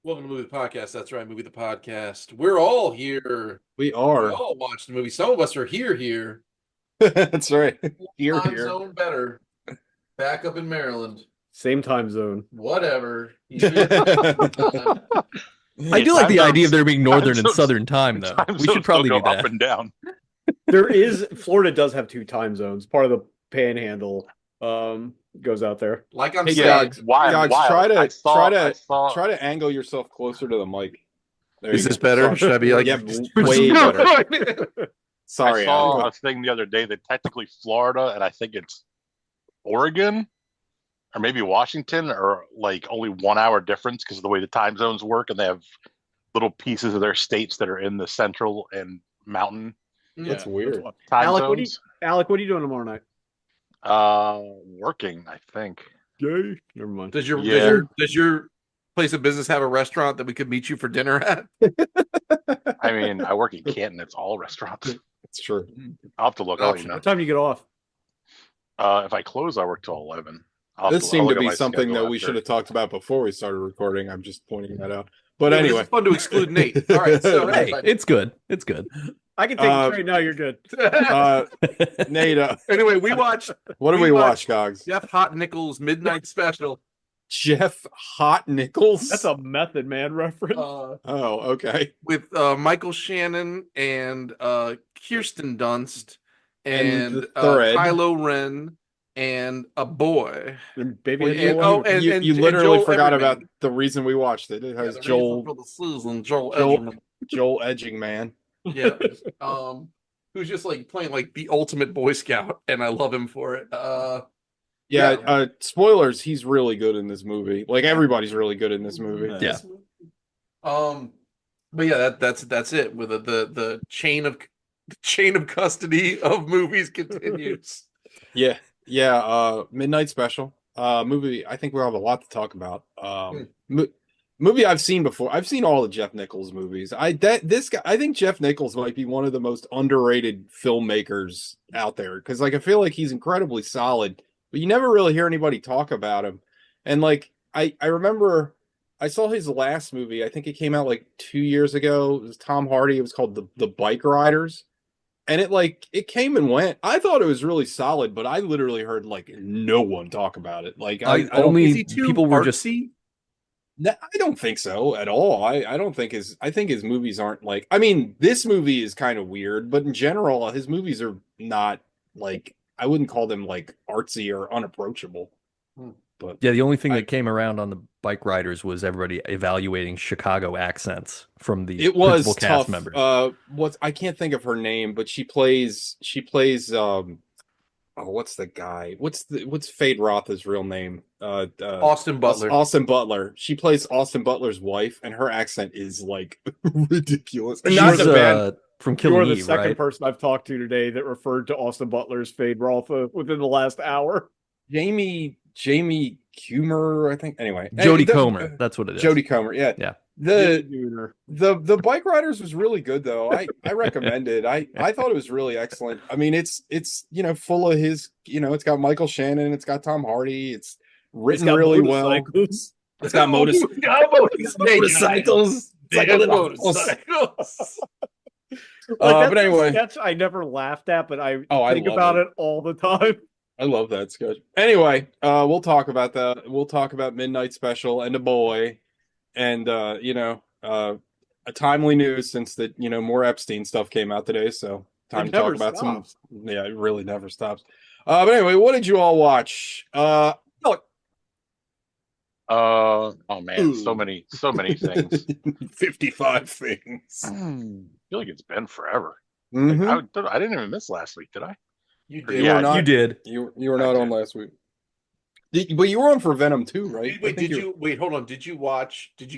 Welcome to Movie the Podcast. That's right, Movie the Podcast. We're all here. We We are. all watched the movie. Some of us are here. That's right. Here, Time here. zone better. Back up in Maryland. Same time zone. Whatever. He's here. I do like the idea of there being northern and zones- southern time, though. Time We should zones probably don't do go that. up and down. Florida does have two time zones. Part of the panhandle goes out there. Like I'm Hey, saying, Gogs, Wild. try I to angle yourself closer to the mic. There is you this go. better? Sorry. Should I be like, Yeah, way better. Sorry, I saw Adam. a thing the other day that technically Florida and I think it's Oregon or maybe Washington are like only 1 hour difference because of the way the time zones work, and they have little pieces of their states that are in the central and mountain That's weird. time Alec, zones. Alec, what are you doing tomorrow night? Working, I think. Yay. Never mind. does Yeah. your place of business have a restaurant that we could meet you for dinner at? I mean, I work in Canton. It's all restaurants. It's true. I'll have to look. I'll let you know. What time do you get off? If I close, I work till 11. This seemed to look at be my something schedule that we after. should have talked about before we started recording. I'm just pointing that out. But This anyway, is fun to exclude Nate. All right, so Hey, it's good. It's good. I can take it straight now. You're good. Nate, anyway, we watched what did we we watch, watched- Gogs? Jeff Hot Nichols' Midnight Special. Jeff Hot Nichols. That's a Method Man reference. Uh, Oh, okay. with Michael Shannon and Kirsten Dunst And and the thread. Kylo Ren and a boy. Baby Well, and oh, and- you, and- you and literally Joel forgot Everman. about the reason we watched it. It has the Joel reason for the season, Joel Joel- Edgerton. Joel Edging Man. Yeah. Who's just like playing like the ultimate Boy Scout, and I love him for it. Yeah, Yeah. Spoilers, he's really good in this movie. Like everybody's really good in this movie. Yeah. But yeah, that's it. With the chain of custody of movies continues. Yeah. Midnight Special. Movie I think we'll have a lot to talk about. Movie I've seen before. I've seen all the Jeff Nichols movies. I think Jeff Nichols might be one of the most underrated filmmakers out there because like I feel like he's incredibly solid, but you never really hear anybody talk about him. And like I remember I saw his last movie. I think it came out like 2 years ago. It was Tom Hardy. It was called The Bike Riders. And it came and went. I thought it was really solid, but I literally heard like no one talk about it. Like I don't only Is he too people were just artsy? I don't think so at all. I don't think I think his movies aren't like, I mean, this movie is kind of weird, but in general, his movies are not like, I wouldn't call them like artsy or unapproachable. But Yeah, the only thing that came around on the bike riders was everybody evaluating Chicago accents from the it was principal tough. cast members. I can't think of her name, but she plays what's the guy? What's Fade Roth's real name? Austin Butler. Austin Butler. She plays Austin Butler's wife, and her accent is like ridiculous. And She's not the bad. from You are Killing the Eve, second right? person I've talked to today that referred to Austin Butler's Fade Rotha within the last hour. Jamie Cumer, I think. Anyway, Jodie Comer. That's what it is. Jodie Comer. Yeah. Yeah. The Bike Riders was really good though. I recommend it. I thought it was really excellent. I mean, it's full of his, it's got Michael Shannon, it's got Tom Hardy, it's written really well. Motorcycles. It's got motorcycles. Motorcycles. But anyway, Sketch I never laughed at, but I I think love about it. it all the time. I love that sketch. Anyway, we'll talk about that. We'll talk about Midnight Special and a boy, and a timely news since that more Epstein stuff came out today. So time It to talk never about stops. some. Yeah, it really never stops. But anyway, what did you all watch? Oh man, Ooh. so many things. 55 things. I feel like it's been forever. Mhm. I didn't even miss last week, did I? You You did. Yeah, were not. You did. You were not on last week. But you were on for Venom too, right? Wait, wait, hold on. Did you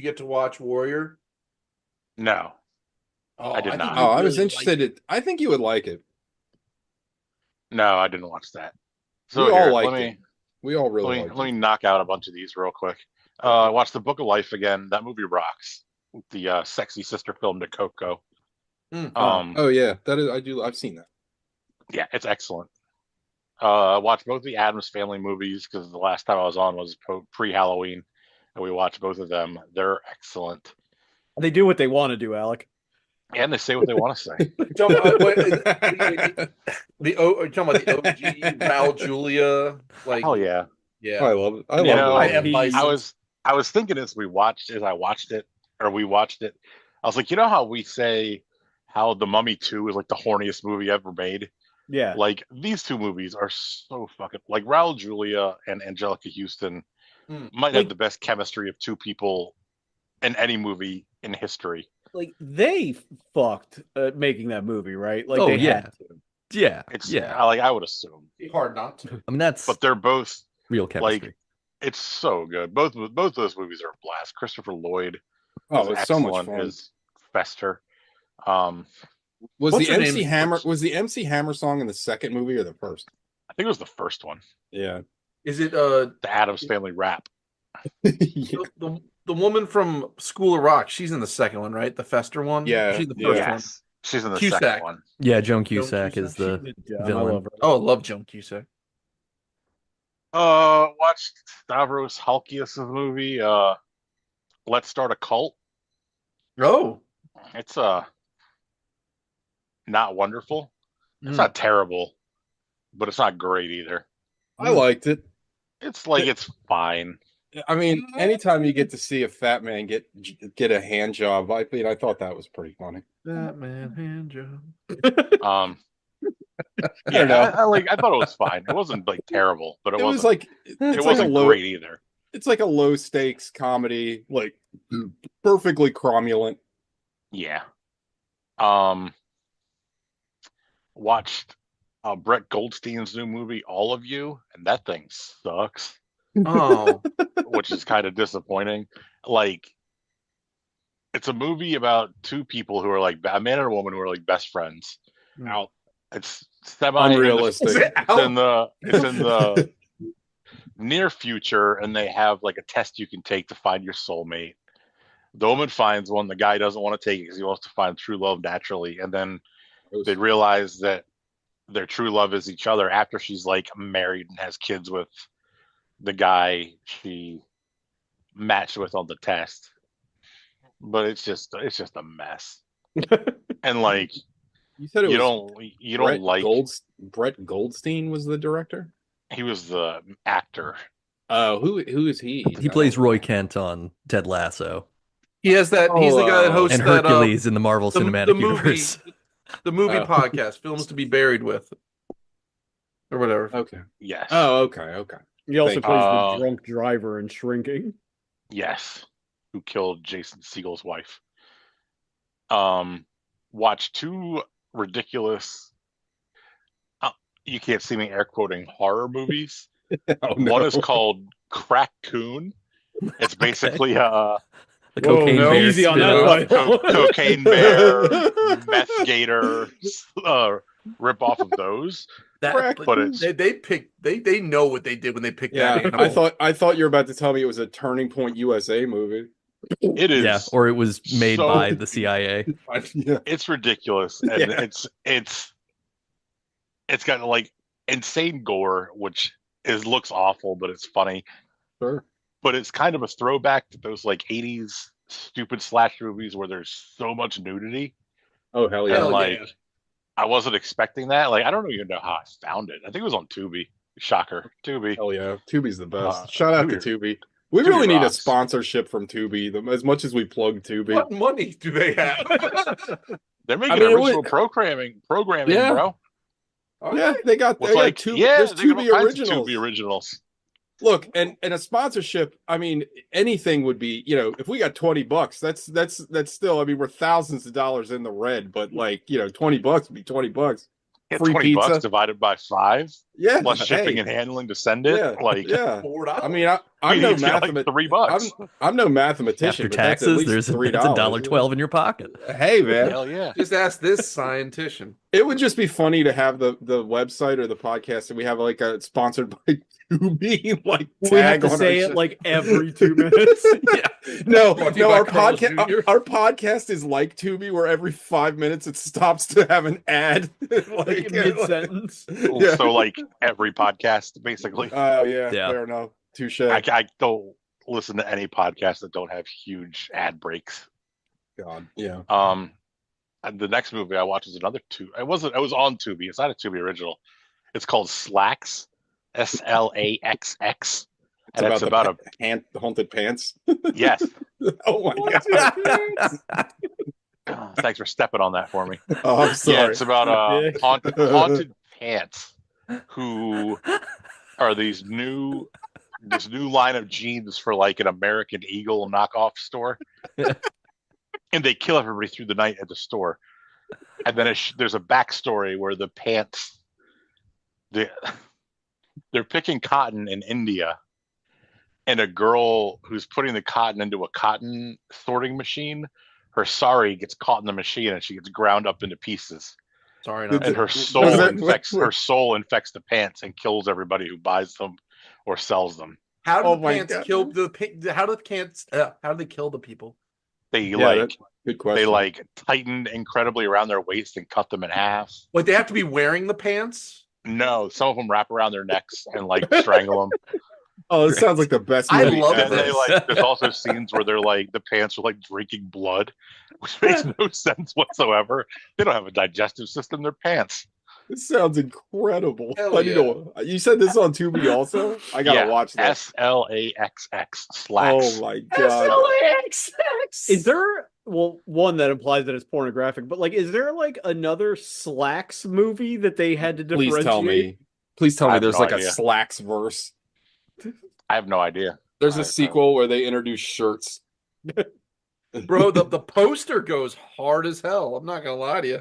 get to watch Warrior? No. Oh, I did think not. you Oh, I was really interested. I think you would like it. No, I didn't watch that. So We all here, liked let it. me We all really let me liked let me it. knock out a bunch of these real quick. I watched The Book of Life again. That movie rocks. The sexy sister film to Coco. Mm. Oh yeah, that is. I've seen that. Yeah, it's excellent. I watched both the Addams Family movies because the last time I was on was pre-Halloween. and we watch both of them. They're excellent, They do what they want to do, Alec. and they say what they want to say. Talking about, you're talking about the OG Val Julia, like Oh yeah. yeah. I love it. I You love know, it. I am he- licensed. I was thinking as we watched it, I was like, you know how we say how The Mummy 2 is like the horniest movie ever made? Yeah. Like these two movies are so fucking like Raul Julia and Angelica Houston might have Like- the best chemistry of two people in any movie in history. Like they fucked making that movie, right? Like Oh, they yeah. had to. Yeah, It's yeah. I would assume, Hard not to. I mean, that's but they're both real chemistry. like it's so good. Both those movies are a blast. Christopher Lloyd Oh, is it's so much excellent fun. as Fester. Was What's the her MC name? Hammer the MC Hammer song in the second movie or the first? I think it was the first one, Yeah. Is it the Addams Family rap. Yeah. the woman from School of Rock? She's in the second one, right? The Fester one. Yeah, She's the yeah. first one. Yes, she's in the Cusack. second one. Yeah, Joan Cusack Cusack, is the She's a dumb. I villain. love her. Oh, I love Joan Cusack. Watched Stavros Halkias' movie. Let's Start a Cult. Oh, It's not wonderful. It's Mm. not terrible, but it's not great either. I liked it. It's like it's fine. I mean, anytime you get to see a fat man get a hand job, I mean, I thought that was pretty funny. that man hand job. Um, I don't know. I thought it was fine. It wasn't like terrible, but it, It was wasn't. like It it's like wasn't a low. great either. It's like a low stakes comedy, like perfectly cromulent. Yeah. Watched Brett Goldstein's new movie, All of You, and that thing sucks, Oh, which is kind of disappointing. Like, it's a movie about two people who are like a man and a woman who are like best friends. Out. It's semi Unrealistic. Is it It's in the near future, and they have like a test you can take to find your soulmate. The woman finds one. The guy doesn't want to take it because he wants to find true love naturally, and then they realize that their true love is each other after she's like married and has kids with the guy she matched with on the test. But it's just a mess. And like You said it you was don't like Brett Goldstein was the director. he was the actor. Who is he? He plays Roy Kent on Ted Lasso he has that. He's the guy that hosts and that Hercules in the Marvel Cinematic movie, Universe. the movie Oh. podcast, films to be buried with, or whatever. Okay. Yes. Oh, okay. He also Thank plays you. the drunk driver in Shrinking. Yes. Who killed Jason Segel's wife. Watched two ridiculous you can't see me air quoting horror movies. Oh, One is called Crack-Coon. It's basically The Whoa, cocaine no, bear easy on spin-off. that one. Cocaine Bear, Meth Gator rip off of those. That, But it's they know what they did when they picked Yeah, that animal. I thought you were about to tell me it was a Turning Point USA movie. it is Yeah, or it was made so- by the CIA. Yeah. it's ridiculous and Yeah. it's got like insane gore, which looks awful, but it's funny. Sure. But it's kind of a throwback to those like 80s stupid slash movies where there's so much nudity. Oh hell And yeah! like I wasn't expecting that. Like I don't even know how I found it. I think it was on Tubi. Shocker. Tubi. Hell yeah! Tubi's the best. Shout out to Tubi. We Tubi really need a rocks. sponsorship from Tubi. As much as we plug Tubi. What money do they have? They're making mean, it original would- programming, Yeah. bro. Yeah, they got With like two. yeah, There's they got Tubi all kinds of originals. Tubi originals. Look, and a sponsorship. I mean, anything would be. If we got $20, that's still. I mean, we're thousands of dollars in the red, but like $20 would be $20. Yeah, Free $20 pizza. divided by 5 Yeah, plus shipping hey, and handling to send it. Yeah, Like yeah. $4. I mean, I'm you no need to get, like, mathematician. $3. I'm no mathematician. After but that's at taxes, least there's $3. it's $1.12 in your pocket. Hey man, Hell yeah. Just ask this scientician. it would just be funny to have the website or the podcast and we have like a sponsored by Tubi like We have tag to on say our it like every 2 minutes. no, Brought to you no. by Our Carl's podcast, Jr.. our podcast is like Tubi, where every 5 minutes it stops to have an ad. Like mid sentence. Yeah. So like every podcast, basically. Oh yeah, Yeah. fair enough. Touche. I don't listen to any podcast that don't have huge ad breaks. God, yeah. And the next movie I watched was another two. It was on Tubi. It's not a Tubi original. It's called Slacks, Slaxx, and it's about the haunted pants. yes. Oh my god! Thanks for stepping on that for me. Oh, I'm sorry. Yeah, it's about haunted pants who are this new line of jeans for like an American Eagle knockoff store, and they kill everybody through the night at the store. And then there's a backstory where the pants they're picking cotton in India, and a girl who's putting the cotton into a cotton sorting machine, her sari gets caught in the machine and she gets ground up into pieces. Sorry, Did not And her soul infects the pants and kills everybody who buys them or sells them. How do Oh the my pants God. kill the? How do the pants? How do they kill the people? They Good question. they like tighten incredibly around their waist and cut them in half. Like they have to be wearing the pants? No, some of them wrap around their necks and like strangle them. Oh, it sounds like the best I movie love And ever. they like there's also scenes where they're like the pants are like drinking blood, which makes no sense whatsoever. They don't have a digestive system, they're pants. This sounds incredible. Hell I need to. You said this on Tubi also? I gotta Yeah, watch this. Slaxx Slacks. Oh my god. Is there one that implies that it's pornographic, but like, is there like another Slacks movie that they had to differentiate? Please tell me. Please tell I me have there's no like idea. a Slacks verse. I have no idea. There's I- a sequel where they introduce shirts. Bro, the poster goes hard as hell. I'm not gonna lie to you.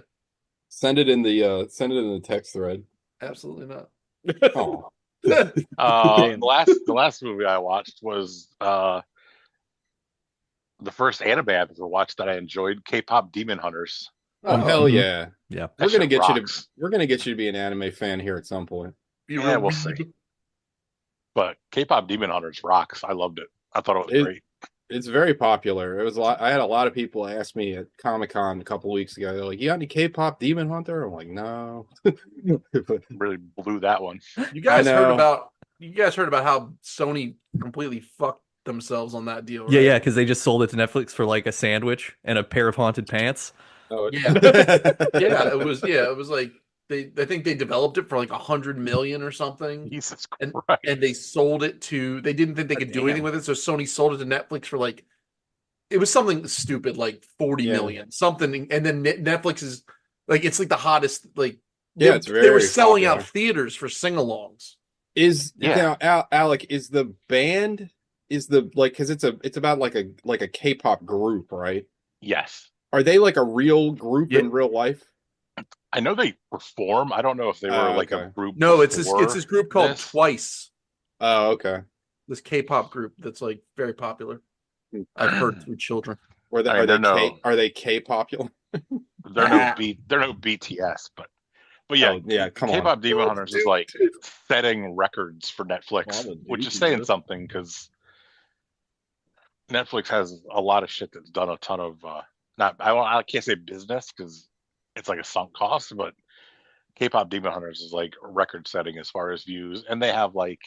Send it in the text thread. Absolutely not. Oh. The last movie I watched was the first anime I've ever watched that I enjoyed, K-pop Demon Hunters. Oh hell yeah. Yeah. That We're gonna shit get rocks. we're gonna get you to be an anime fan here at some point. Yeah, we'll see. But K-pop Demon Hunters rocks. I loved it. I thought it was It- great. It's very popular. It was a lot. I had a lot of people ask me at Comic-Con a couple weeks ago. They're like, "You got any K-pop Demon Hunter?" I'm like, "No." Really blew that one. You guys I heard know. about how Sony completely fucked themselves on that deal, right? Yeah, yeah, because they just sold it to Netflix for like a sandwich and a pair of haunted pants. Oh, Yeah. Yeah, it was like I think they developed it for like 100 million or something. Jesus And- Christ. And they sold it to they didn't think they could do Damn. anything with it, so Sony sold it to Netflix for like it was something stupid like 40 Yeah. million something, and then Netflix is like it's like the hottest like Yeah, they, it's they were very selling out popular. theaters for sing-alongs. Yeah. Now, Alec, is the band because it's about like a K-pop group, right? Yes. Are they like a real group Yeah. in real life? I know they perform. I don't know if they were Oh, like okay. a group. No, it's before this group called this. Twice. Oh, okay. This K-pop group that's like very popular. I've heard through children. Were they, I mean, are they K-popular? They're no BTS, but yeah, Oh, yeah. Come on. K-pop Demon Hunters is like setting records for Netflix, Well, the which is dude, saying yeah. something because Netflix has a lot of shit that's done a ton of I can't say business because it's like a sunk cost, but K-pop Demon Hunters is like record setting as far as views, and they have like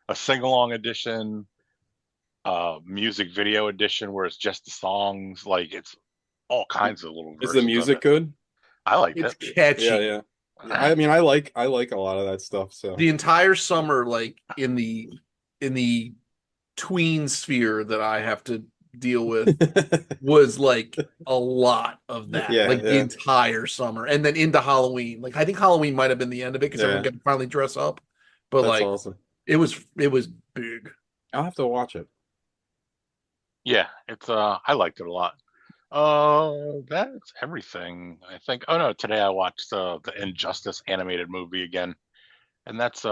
a sing-along edition, music video edition where it's just the songs. Like it's all kinds of little. Is versions the of music it. good? I like It's it. catchy. Yeah. I mean, I like a lot of that stuff. So The entire summer, like in the tween sphere that I have to deal with, was like a lot of that. Yeah, like the yeah. entire summer, and then into Halloween. Like I think Halloween might have been the end of it because everyone Yeah. could finally dress up. But that's like awesome. it was big. I'll have to watch it. Yeah, it's I liked it a lot. That's everything. I think. Oh no, today I watched the Injustice animated movie again, and that's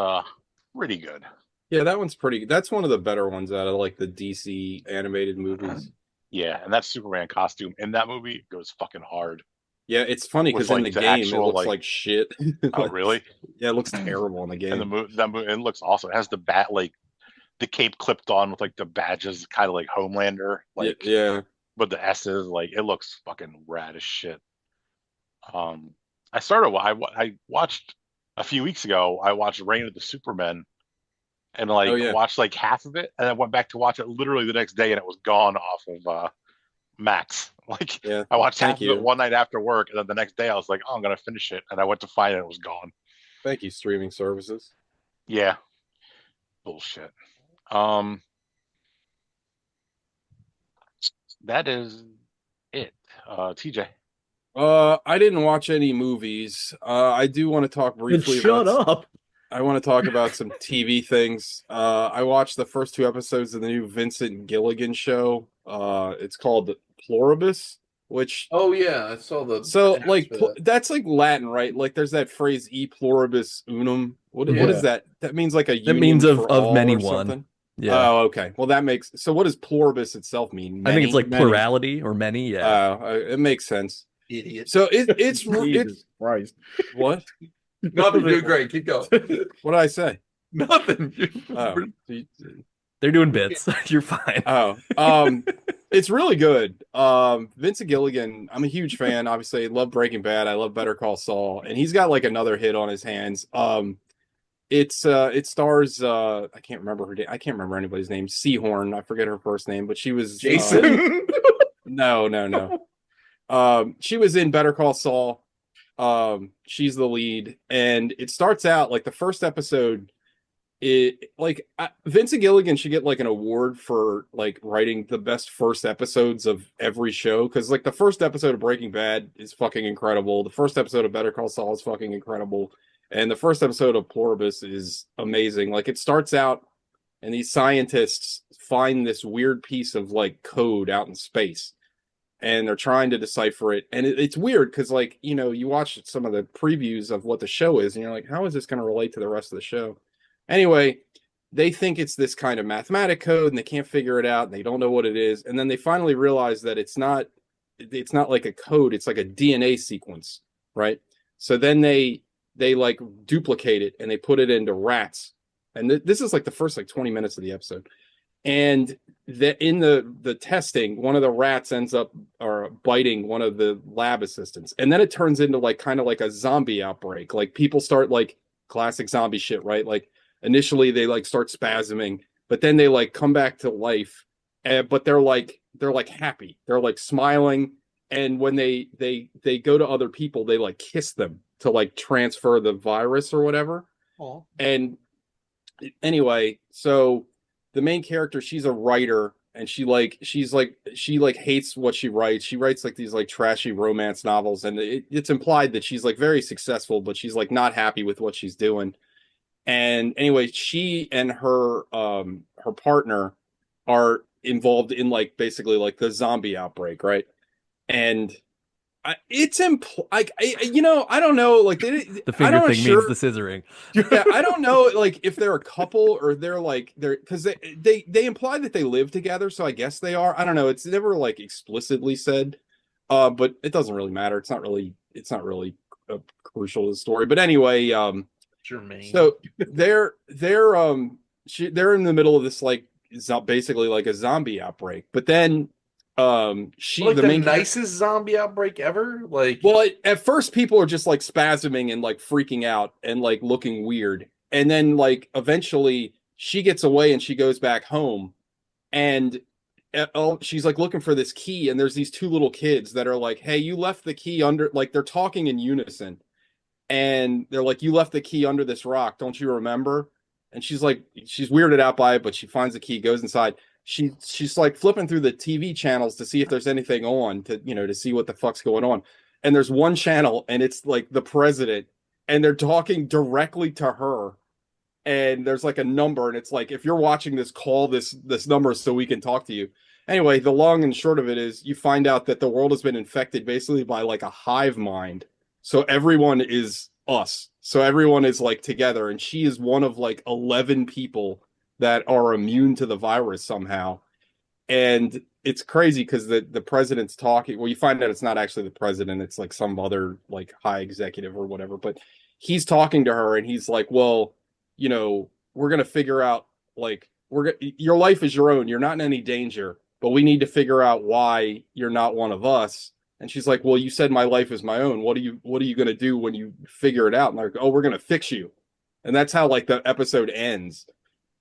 pretty good. Yeah, that one's pretty. That's one of the better ones out of like the DC animated movies. Yeah, and that Superman costume in that movie goes fucking hard. Yeah, it's funny With, because in like, the the game it actual, looks like- like shit. Oh really? Yeah, it looks terrible in the game. And that movie, it looks awesome. It has the bat like the cape clipped on with like the badges, kind of like Homelander, like yeah, but the S's, like it looks fucking rad as shit. I watched a few weeks ago. I watched Reign of the Supermen, and like Oh, yeah. watched like half of it, and I went back to watch it literally the next day, and it was gone off of Max. Like Yeah. I watched half Thank of you. it one night after work, and then the next day I was like, oh, I'm gonna finish it, and I went to find it, and it was gone. Thank you, streaming services. Yeah, bullshit. Um, that is it. TJ. I didn't watch any movies. I do want to talk Then briefly shut about up. I want to talk about some TV things. I watched the first 2 episodes of the new Vincent Gilligan show. It's called Pluribus, which Oh yeah, I saw the so ads like for that. that's like Latin, right? Like there's that phrase "e pluribus unum." What Yeah. is that? That means like a That union means of for all many or one. something. Yeah. Oh, okay. Well, that makes so. What does pluribus itself mean? I think it's like Many? plurality or many. Yeah. It makes sense. Idiot. So it's Jesus Christ. what? Nothing. You're great. Keep going. What did I say? Nothing. Oh, They're doing bits. You're fine. It's really good. Vincent Gilligan, I'm a huge fan. Obviously, I love Breaking Bad. I love Better Call Saul, and he's got like another hit on his hands. It stars I can't remember her name. I can't remember anybody's name. Seahorn, I forget her first name, but she was Jason. no. She was in Better Call Saul. She's the lead, and it starts out like the first episode. Vincent Gilligan should get like an award for like writing the best first episodes of every show, because like the first episode of Breaking Bad is fucking incredible. The first episode of Better Call Saul is fucking incredible, and the first episode of Pluribus is amazing. Like it starts out, and these scientists find this weird piece of like code out in space, and they're trying to decipher it. And it's weird because like you watch some of the previews of what the show is, and you're like, how is this going to relate to the rest of the show? Anyway, they think it's this kind of mathematic code and they can't figure it out and they don't know what it is. And then they finally realize that it's not like a code, it's like a DNA sequence, right? So then they like duplicate it and they put it into rats. And this is like the first like 20 minutes of the episode. And in the testing, one of the rats ends up biting one of the lab assistants. And then it turns into like kind of like a zombie outbreak. Like people start like classic zombie shit, right? Like initially they like start spasming, but then they like come back to life, but they're like happy, they're like smiling, and when they go to other people, they like kiss them to like transfer the virus or whatever. Aw. And anyway, so the main character, she's a writer, and she hates what she writes. She writes like these like trashy romance novels, and it's implied that she's like very successful, but she's like not happy with what she's doing. And anyway, she and her partner are involved in like basically like the zombie outbreak, right? And I don't know, like The finger thing means the scissoring. yeah, I don't know, like if they're a couple or they're because they imply that they live together, so I guess they are. I don't know. It's never like explicitly said, but it doesn't really matter. It's not really crucial to the story. But anyway, Jermaine. so they're in the middle of this like basically like a zombie outbreak, but then like the nicest zombie outbreak ever. Like, well, at first people are just like spasming and like freaking out and like looking weird, and then like eventually she gets away and she goes back home, and she's like looking for this key, and there's these two little kids that are like, hey, you left the key under, like they're talking in unison, and they're like, you left the key under this rock, don't you remember? And she's weirded out by it, but she finds the key, goes inside. She's like flipping through the TV channels to see if there's anything on, to see what the fuck's going on. And there's one channel, and it's like the president, and they're talking directly to her. And there's like a number, and it's like, if you're watching this, call this number so we can talk to you. Anyway, the long and short of it is you find out that the world has been infected basically by like a hive mind. So everyone is us. So everyone is like together, and she is one of like 11 people that are immune to the virus somehow. And it's crazy because the president's talking. Well, you find out it's not actually the president, it's like some other like high executive or whatever, but he's talking to her, and he's like, well, we're gonna figure out, like, your life is your own, you're not in any danger, but we need to figure out why you're not one of us. And she's like, well, you said my life is my own, what are you gonna do when you figure it out? And they're like, oh, we're gonna fix you. And that's how like the episode ends.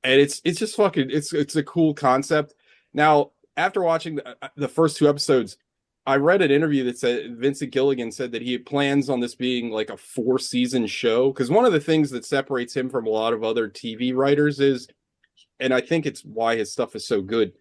and it's just fucking it's a cool concept. Now, after watching the first two episodes, I read an interview that said Vincent Gilligan said that he plans on this being like a 4-season show, because one of the things that separates him from a lot of other TV writers is, and I think it's why his stuff is so good,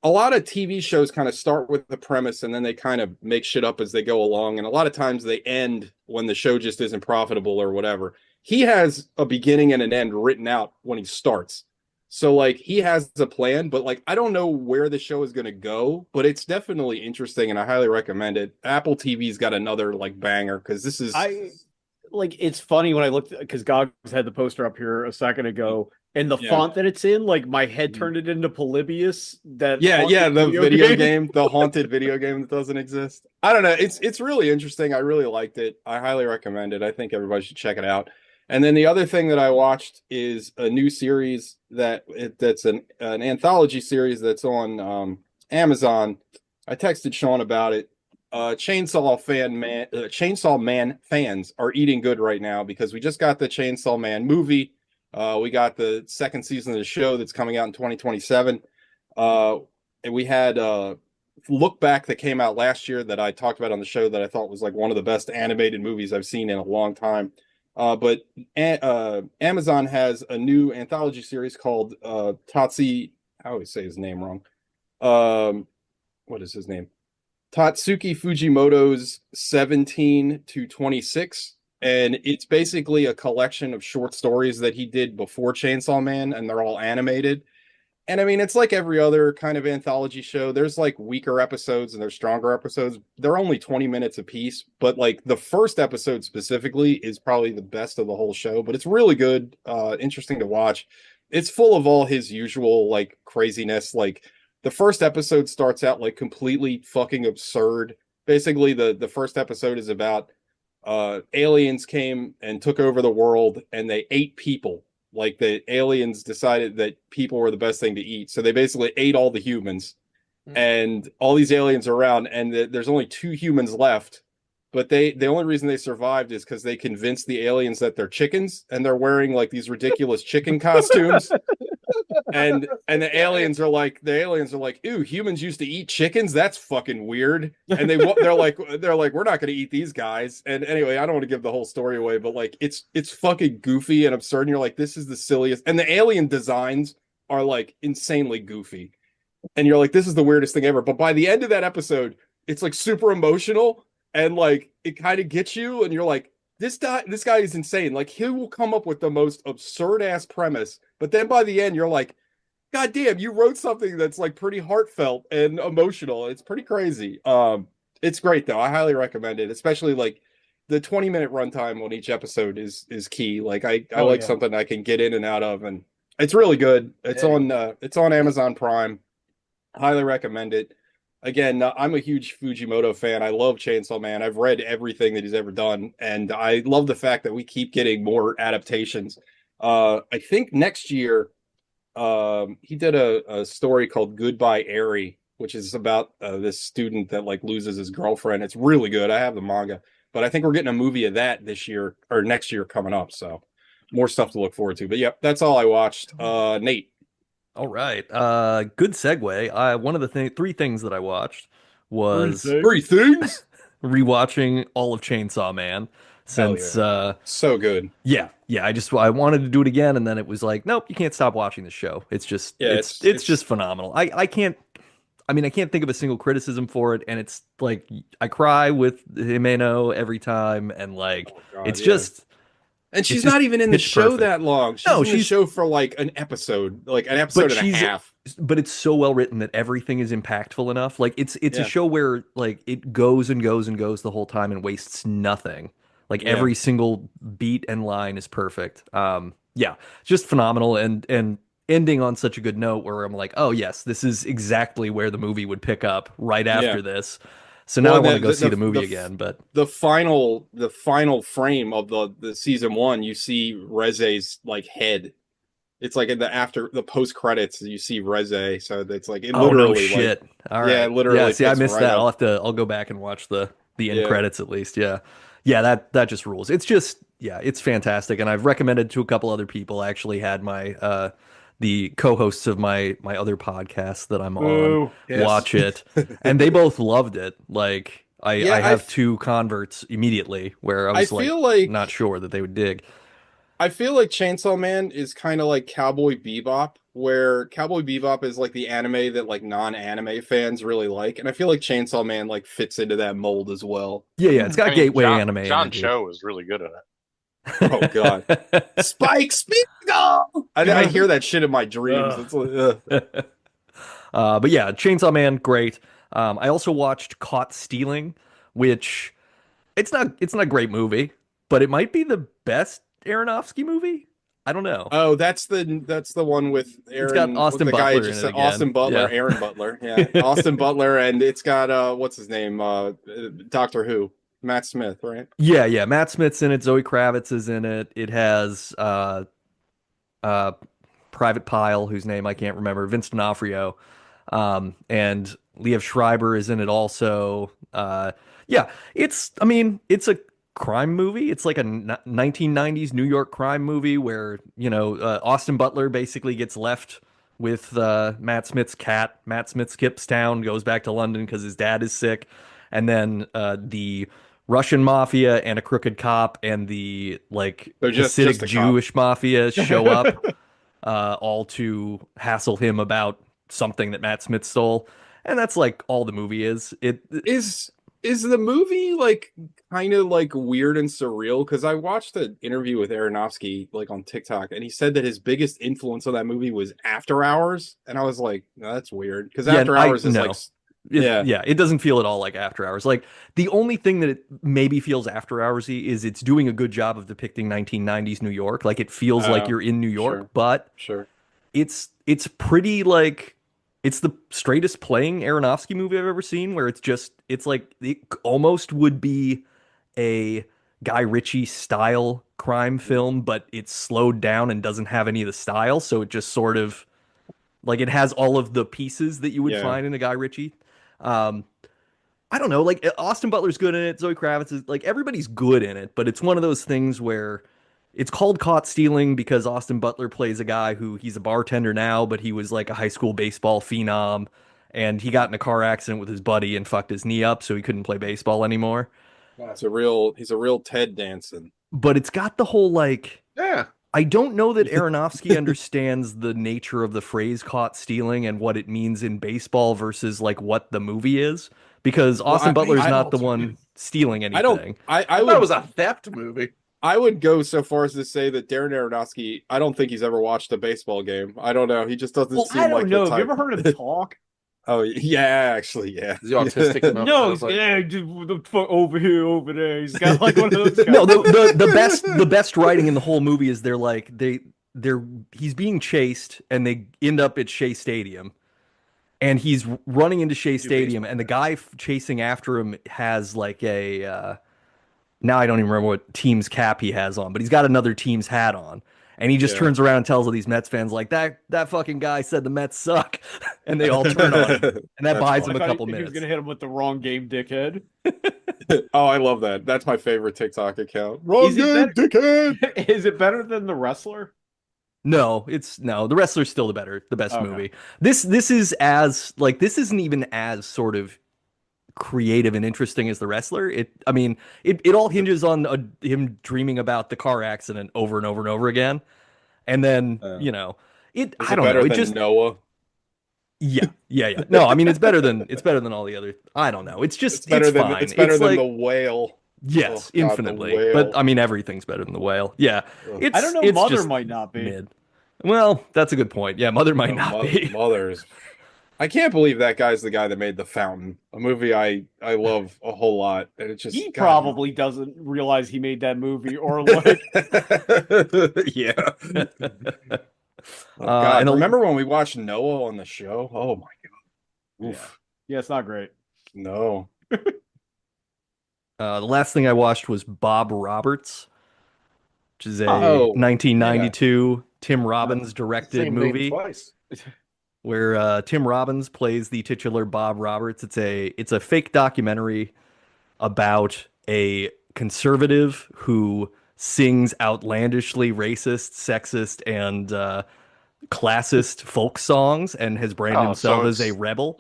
a lot of TV shows kind of start with the premise and then they kind of make shit up as they go along. And a lot of times they end when the show just isn't profitable or whatever. He has a beginning and an end written out when he starts. So like he has a plan, but like I don't know where the show is going to go, but it's definitely interesting and I highly recommend it. Apple TV's got another like banger because this is it's funny when I looked, because Gogs had the poster up here a second ago, and the Yeah. font that it's in, like my head turned it into Polybius. That the video game, the haunted video game that doesn't exist. I don't know. It's really interesting. I really liked it. I highly recommend it. I think everybody should check it out. And then the other thing that I watched is a new series that's an anthology series that's on Amazon. I texted Sean about it. Chainsaw Man fans are eating good right now because we just got the Chainsaw Man movie. We got the second season of the show that's coming out in 2027. And we had Look Back that came out last year that I talked about on the show that I thought was like one of the best animated movies I've seen in a long time. But Amazon has a new anthology series called Tatsuki. I always say his name wrong. What is his name? Tatsuki Fujimoto's 17 to 26. And it's basically a collection of short stories that he did before Chainsaw Man, and they're all animated. And I mean, it's like every other kind of anthology show. There's like weaker episodes and there's stronger episodes. They're only 20 minutes a piece, but like the first episode specifically is probably the best of the whole show, but it's really good, interesting to watch. It's full of all his usual like craziness. Like the first episode starts out like completely fucking absurd. Basically, the first episode is about aliens came and took over the world and they ate people. Like the aliens decided that people were the best thing to eat. So they basically ate all the humans and all these aliens are around and there's only 2 humans left. But the only reason they survived is because they convinced the aliens that they're chickens and they're wearing like these ridiculous chicken costumes. and the aliens are like, ew, humans used to eat chickens. That's fucking weird. And they're like, we're not going to eat these guys. And anyway, I don't want to give the whole story away, but like, it's fucking goofy and absurd. And you're like, this is the silliest. And the alien designs are like insanely goofy. And you're like, this is the weirdest thing ever. But by the end of that episode, it's like super emotional and like, it kind of gets you. And you're like, this guy is insane. Like he will come up with the most absurd ass premise, but then by the end you're like, God damn, you wrote something that's like pretty heartfelt and emotional. It's pretty crazy. It's great though. I highly recommend it, especially like the 20-minute runtime on each episode is key. Like I like something I can get in and out of, and it's really good. It's on Amazon Prime. Highly recommend it. Again, I'm a huge Fujimoto fan. I love Chainsaw Man. I've read everything that he's ever done, and I love the fact that we keep getting more adaptations. I think next year, he did a story called Goodbye Eri, which is about this student that like loses his girlfriend. It's really good. I have the manga, but I think we're getting a movie of that this year or next year coming up. So more stuff to look forward to. But yep, that's all I watched. Nate. All right. Good segue. One of the 3 things that I watched was 3 things. rewatching all of Chainsaw Man since so good. Yeah. I wanted to do it again and then it was like, nope, you can't stop watching the show. It's just it's just phenomenal. I can't think of a single criticism for it, and it's like I cry with Himeno every time, and like it's just. And she's not even in the show perfect. that long. She's in the show for like an episode and a half. But it's so well written that everything is impactful enough. Like it's a show where like it goes and goes and goes the whole time and wastes nothing. Like every single beat and line is perfect. Just phenomenal and ending on such a good note where I'm like, oh yes, this is exactly where the movie would pick up right after this. So now I want to go see the movie again. But the final frame of the season 1, you see Reze's like head. It's like in the post credits, you see Reze. So it's like it literally. Oh, no shit! Like, all right. Yeah, literally. Yeah, see, I missed that. I'll go back and watch the end credits at least. Yeah, that just rules. It's just it's fantastic, and I've recommended to a couple other people. I actually had my the co-hosts of my other podcast that I'm on Boo. Yes. watch it, and they both loved it. Like I Yeah, have two converts immediately where I I was like feel like not sure that they would dig. I feel like Chainsaw Man is kind of like Cowboy Bebop, where Cowboy Bebop is like the anime that like non-anime fans really like, and I feel like Chainsaw Man like fits into that mold as well. Yeah, it's got gateway John, anime John energy. Cho is really good at it. Oh God, Spike Spiegel! I hear that shit in my dreams. Ugh. It's like, ugh. But yeah, Chainsaw Man, great. I also watched Caught Stealing, which it's not a great movie, but it might be the best Aronofsky movie. I don't know. Oh, that's the one with Aaron. It's got Austin the guy Butler just in it said again. Austin Butler, Yeah. Aaron Butler, yeah, Austin Butler, and it's got what's his name, Doctor Who, Matt Smith, right? Yeah. Matt Smith's in it. Zoe Kravitz is in it. It has Private Pile, whose name I can't remember, Vince D'Onofrio, and Liev Schreiber is in it also. Yeah, I mean, it's a crime movie. It's like a 1990s New York crime movie where, Austin Butler basically gets left with Matt Smith's cat. Matt Smith skips town, goes back to London because his dad is sick, and then the Russian mafia and a crooked cop and the like So just Hasidic a cop. Jewish mafia show up all to hassle him about something that Matt Smith stole. And that's like all the movie is. Is the movie like kind of like weird and surreal? Because I watched an interview with Aronofsky like on TikTok, and he said that his biggest influence on that movie was After Hours, and I was like, no, that's weird because After Hours is no. like, Yeah, it doesn't feel at all like After Hours. Like the only thing that it maybe feels After Hoursy is it's doing a good job of depicting 1990s New York. Like it feels like you're in New York, sure. but sure. it's pretty like it's the straightest playing Aronofsky movie I've ever seen, where it's like it almost would be a Guy Ritchie style crime film, but it's slowed down and doesn't have any of the style, so it just sort of like it has all of the pieces that you would Yeah. find in a Guy Ritchie. I don't know, like Austin Butler's good in it, Zoe Kravitz is like everybody's good in it, but it's one of those things where it's called Caught Stealing because Austin Butler plays a guy who he's a bartender now, but he was like a high school baseball phenom, and he got in a car accident with his buddy and fucked his knee up, so he couldn't play baseball anymore. He's a real Ted Danson. But it's got the whole like Yeah. I don't know that Aronofsky understands the nature of the phrase caught stealing and what it means in baseball versus like what the movie is, because Austin Butler's not the one stealing anything. I I thought would it was a theft movie. I would go so far as to say that Darren Aronofsky, I don't think he's ever watched a baseball game. I don't know. He just doesn't seem I don't like know. the Have you type. ever heard him talk? Oh yeah, actually, yeah. Is he autistic enough? No, I he's was like, the fuck over here, over there. He's got like one of those guys. No, the best writing in the whole movie is he's being chased and they end up at Shea Stadium, and he's running into Shea Stadium, and the guy chasing after him has like a now I don't even remember what team's cap he has on, but he's got another team's hat on. And he just Yeah. turns around and tells all these Mets fans like that fucking guy said the Mets suck, and they all turn on him, and that That's buys funny. him a I thought couple he was minutes. gonna hit him with the wrong game, dickhead. Oh, I love that. That's my favorite TikTok account. Wrong Is it game, dickhead. Is it better than The Wrestler? No, the Wrestler's still the best Okay. movie. This isn't even as sort of creative and interesting as The Wrestler. It all hinges on him dreaming about the car accident over and over and over again, and then Is I it don't better know. It than just Noah? yeah. No, I mean it's better than all the other. I don't know. It's just It's better than fine. it's better than like, the whale. yes, Oh, God, the infinitely. Whale. But I mean everything's better than The Whale. Yeah, Ugh. it's I don't know. it's Mother just might not be. mid. Well, that's a good point. Yeah, Mother might not be. Mothers. I can't believe that guy's the guy that made The Fountain, a movie I love a whole lot, and it just He God. probably doesn't realize he made that movie, or like, yeah. Oh, God. and a- Remember when we watched Noah on the show? Oh my God. Oof. yeah, it's not great. No. The last thing I watched was Bob Roberts, which is a Oh, 1992 Tim Robbins directed same name movie twice. where Tim Robbins plays the titular Bob Roberts. It's a fake documentary about a conservative who sings outlandishly racist, sexist, and classist folk songs and has branded Oh, himself so as a it's- rebel.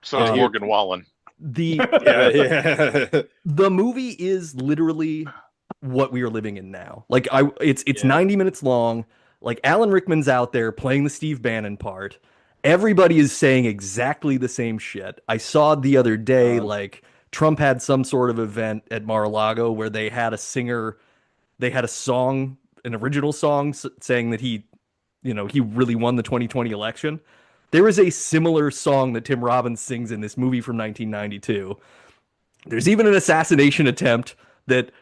So it's Yeah, Morgan Wallen. The Yeah, yeah. the movie is literally what we are living in now. Like it's Yeah. 90 minutes long. Like Alan Rickman's out there playing the Steve Bannon part. Everybody is saying exactly the same shit. I saw the other day like Trump had some sort of event at Mar-a-Lago where they had a singer, they had a song, an original song saying that he really won the 2020 election. There is a similar song that Tim Robbins sings in this movie from 1992. There's even an assassination attempt that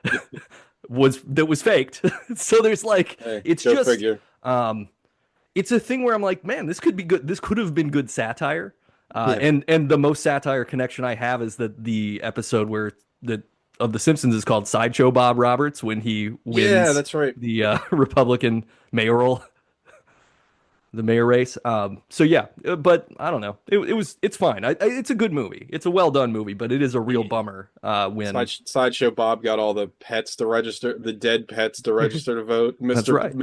was faked. So there's like Hey, it's go just figure. it's a thing where I'm like, man, this could be good. This could have been good satire. Yeah. And the most satire connection I have is that the episode where of The Simpsons is called Sideshow Bob Roberts when he wins Yeah, that's right. the Republican the mayor race. So yeah, but I don't know. It's fine. It's a good movie. It's a well done movie, but it is a real bummer when Sideshow Bob got all the pets to register, the dead pets to register to vote. That's right.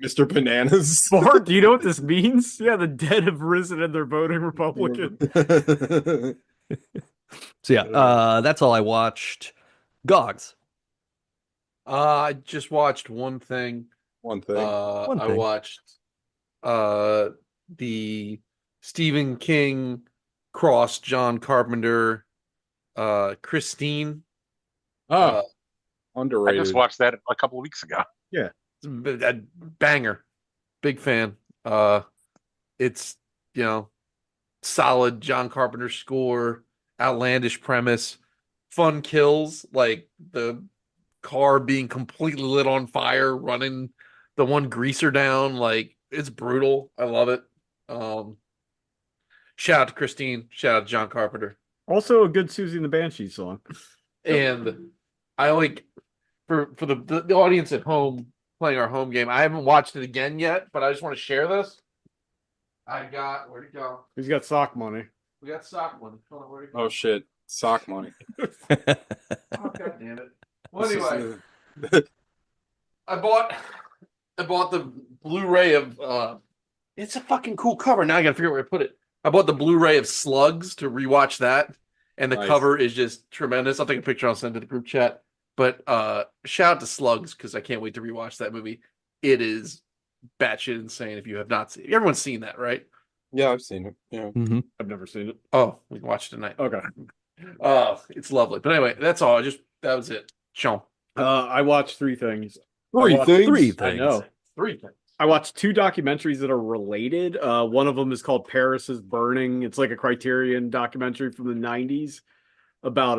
Mr. Bananas. Bart, do you know what this means? Yeah, the dead have risen and they're voting Republican. so yeah. That's all I watched. Gogs. I just watched one thing. One thing. One I thing. watched the Stephen King cross John Carpenter Christine. Oh, Uh, I underrated. just watched that a couple of weeks ago. a banger. Big fan. It's solid John Carpenter score, outlandish premise, fun kills, like the car being completely lit on fire, running the one greaser down. Like it's brutal. I love it. Shout out to Christine. Shout out to John Carpenter. Also, a good Susie and the Banshee song. And I like for the audience at home playing our home game. I haven't watched it again yet, but I just want to share this. Where'd it go? He's got sock money. We got sock one. Hold on, where'd it go? Oh shit, sock money. Oh, God damn it. Well, anyway, I bought the Blu-ray of it's a fucking cool cover. Now I gotta figure out where to put it. I bought the Blu-ray of Slugs to rewatch that, and the Nice. cover is just tremendous. I'll take a picture, I'll send it to the group chat. But shout out to Slugs because I can't wait to rewatch that movie. It is batshit insane if you have not seen it. Everyone's seen that, right? Yeah, I've seen it. Yeah. Mhm. I've never seen it. Oh, we can watch it tonight. Okay. It's lovely. But anyway, that's all. That was it. Sean. I watched three things. Three I watched- things? Three I things. know. Three things. I watched two documentaries that are related. One of them is called Paris is Burning. It's like a Criterion documentary from the 90s about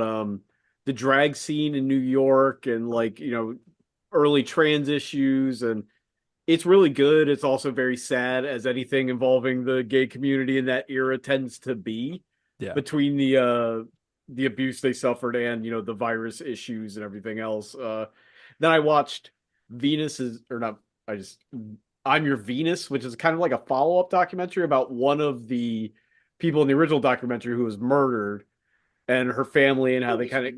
the drag scene in New York and early trans issues, and it's really good. It's also very sad, as anything involving the gay community in that era tends to be. Yeah. Between the abuse they suffered and the virus issues and everything else. Then I watched I'm Your Venus, which is kind of like a follow-up documentary about one of the people in the original documentary who was murdered and her family and how they kind of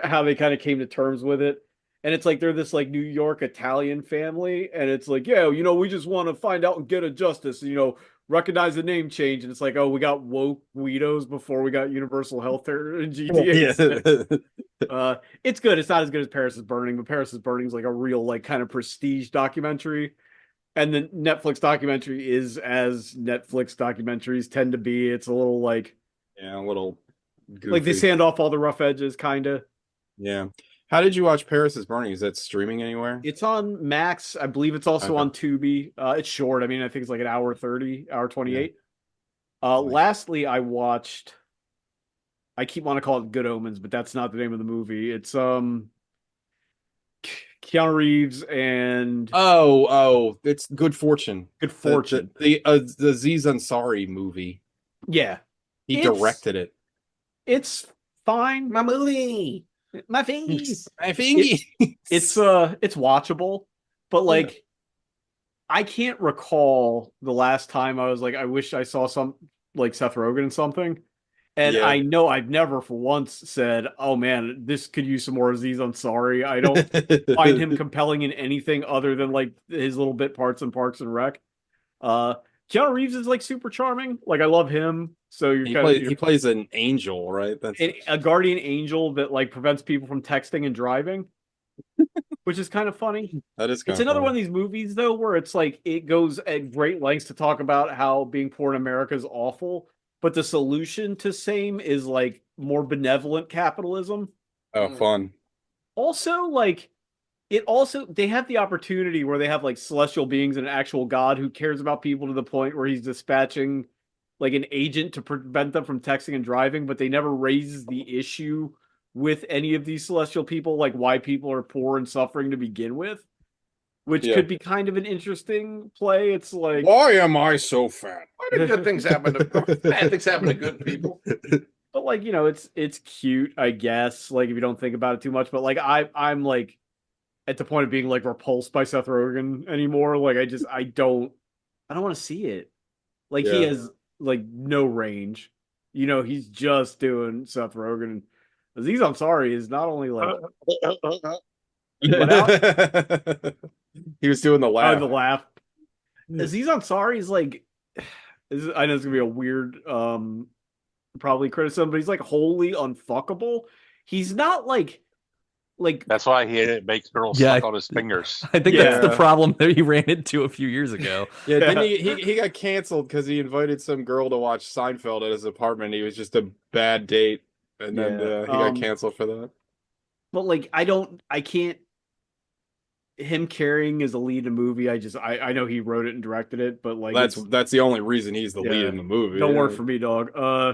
how they kind of came to terms with it. And it's like they're this like New York Italian family, and it's like, yeah, we just want to find out and get a justice, recognize the name change. And it's like, oh, we got woke Guidos before we got universal health care in GTA. Yeah. It's good. It's not as good as Paris is Burning, but Paris is Burning is like a real like kind of prestige documentary. And the Netflix documentary is as Netflix documentaries tend to be. It's a little like Yeah, a little goofy. like they sand off all the rough edges, kind of. Yeah. How did you watch Paris is Burning? Is that streaming anywhere? It's on Max. I believe it's also Okay. on Tubi. It's short. I mean, I think it's like an hour 30, hour 28. Nice. Lastly, I watched. I keep wanting to call it Good Omens, but that's not the name of the movie. It's Keanu Reeves and Oh, it's Good Fortune. Good Fortune. The Aziz Ansari movie. Yeah, He It's- directed it. it's fine. My movie. My face. I think It's watchable, but like I can't recall the last time I was like, I wish I saw some like Seth Rogen in something. And Yeah. I know I've never for once said, "Oh man, this could use some more Aziz Ansari." I don't find him compelling in anything other than like his little bit parts in Parks and Rec. Uh, Keanu Reeves is like super charming. Like I love him. So you're kind of He plays an angel, right? That's a guardian angel that like prevents people from texting and driving, which is kind of funny. that is kind It's of another funny. one of these movies though where it's like it goes at great lengths to talk about how being poor in America is awful, but the solution to same is like more benevolent capitalism. Oh, fun. Also, like it also they have the opportunity where they have like celestial beings and an actual god who cares about people to the point where he's dispatching like an agent to prevent them from texting and driving, but they never raises the issue with any of these celestial people, like why people are poor and suffering to begin with, which Yeah. could be kind of an interesting play. It's like Why am I so fat? Why do good things happen to bad things happen to good people? but like, you know, it's cute, I guess, like if you don't think about it too much, but like I'm like at the point of being like repulsed by Seth Rogen anymore. Like I don't want to see it. Like he Yeah. has like no range. You know, he's just doing Seth Rogen. Aziz Ansari is not only like He was doing the laugh. the laugh. Aziz Ansari is like I know it's gonna be a weird probably criticism, but he's like wholly unfuckable. He's not like That's why he makes girls Yeah, suck on his fingers. I think that's the Yeah. problem that he ran into a few years ago. Yeah, then he got canceled because he invited some girl to watch Seinfeld at his apartment. He was just a bad date, and then Yeah, he got canceled for that. but like I can't him carrying as a lead in a movie. I know he wrote it and directed it, but like That's the only reason he's the lead Yeah. in the movie. don't yeah. work for me, dog. Yeah.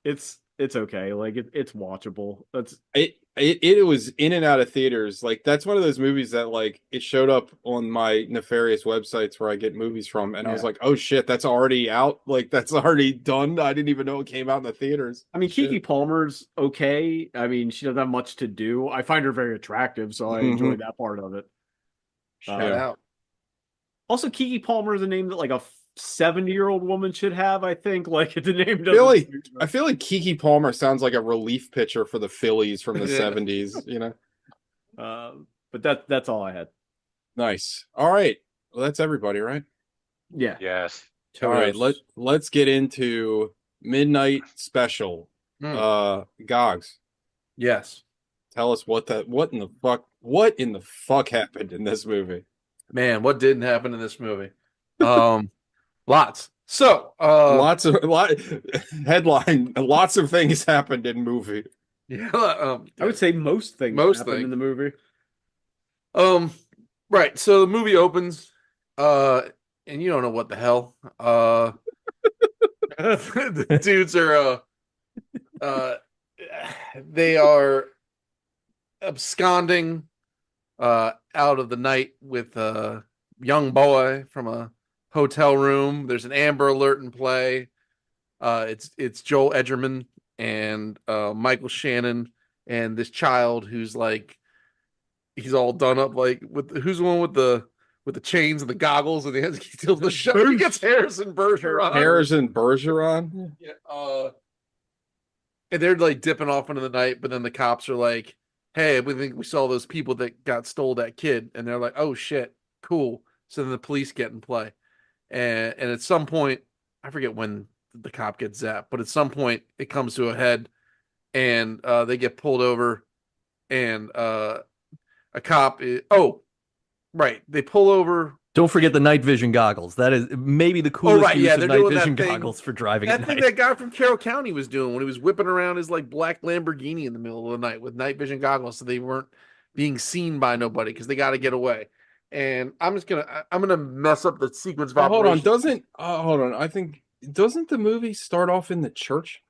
It's okay. Like it's watchable. That's It was in and out of theaters. Like that's one of those movies that like it showed up on my nefarious websites where I get movies from, and I was Yeah. like, oh shit, that's already out. Like that's already done. I didn't even know it came out in the theaters. I mean, Shit. Kiki Palmer's okay. I mean, she doesn't have much to do. I find her very attractive, so I Mhm. enjoy that part of it. Shout Yeah. out. Also, Kiki Palmer is a name that like a 70-year-old woman should have. I think like the name Really? doesn't. I feel like Kiki Palmer sounds like a relief pitcher for the Phillies from the Yeah. 70s, you know? But that's all I had. Nice. All right. Well, that's everybody, right? Yeah. Yes. All right, let's get into Midnight Special. Gogs, Yes. tell us what in the fuck happened in this movie? Man, what didn't happen in this movie? Lots. So, Headline, lots of things happened in movie. yeah, I would say most things Most happened things. in the movie. Right. So the movie opens, and you don't know what the hell. The dudes are, they are absconding, out of the night with a young boy from a hotel room. There's an Amber Alert in play. It's Joel Edgerton and Michael Shannon and this child who's like he's all done up like who's the one with the chains and the goggles and he steals the shot. He gets Harrison Bergeron. Harrison Bergeron. Yeah. And they're like dipping off into the night, but then the cops are like, "Hey, we think we saw those people that stole that kid," and they're like, "Oh shit, cool." So then the police get in play, and at some point, I forget when the cop gets zapped, but at some point it comes to a head, and they get pulled over, and a cop. Right, they pull over. Don't forget the night vision goggles. That is maybe the coolest right, use yeah, of they're night doing that vision thing- goggles for driving That at thing night. that guy from Carroll County was doing when he was whipping around his like black Lamborghini in the middle of the night with night vision goggles, so they weren't being seen by nobody because they got to get away. And I'm gonna mess up the sequence of Hold on, operations. hold on. I think doesn't the movie start off in the church?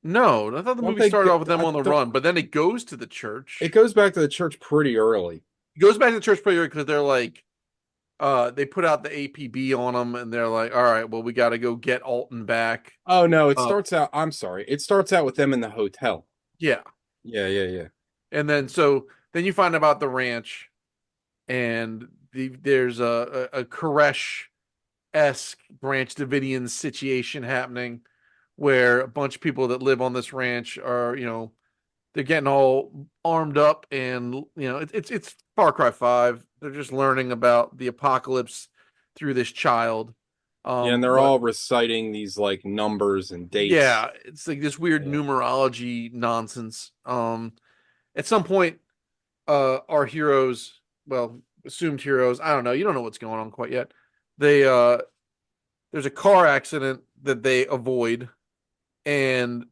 No, I thought the Don't movie they started go- off with them I on the don't- run, but then it goes to the church. It goes back to the church pretty early. It goes back to the church prayer because they're like, they put out the APB on them, and they're like, all right, well, we got to go get Alton back. Oh no, it Uh, starts out. I'm sorry. It starts out with them in the hotel. Yeah, Yeah. and then then you find about the ranch, and there's a Koresh-esque Branch Davidian situation happening where a bunch of people that live on this ranch are, they're getting all armed up, and it's Far Cry 5. They're just learning about the apocalypse through this child. Yeah, and they're But all reciting these like numbers and dates. yeah, it's like this weird Yeah. numerology nonsense. At some point, our heroes, well, assumed heroes, I don't know, you don't know what's going on quite yet. They there's a car accident that they avoid and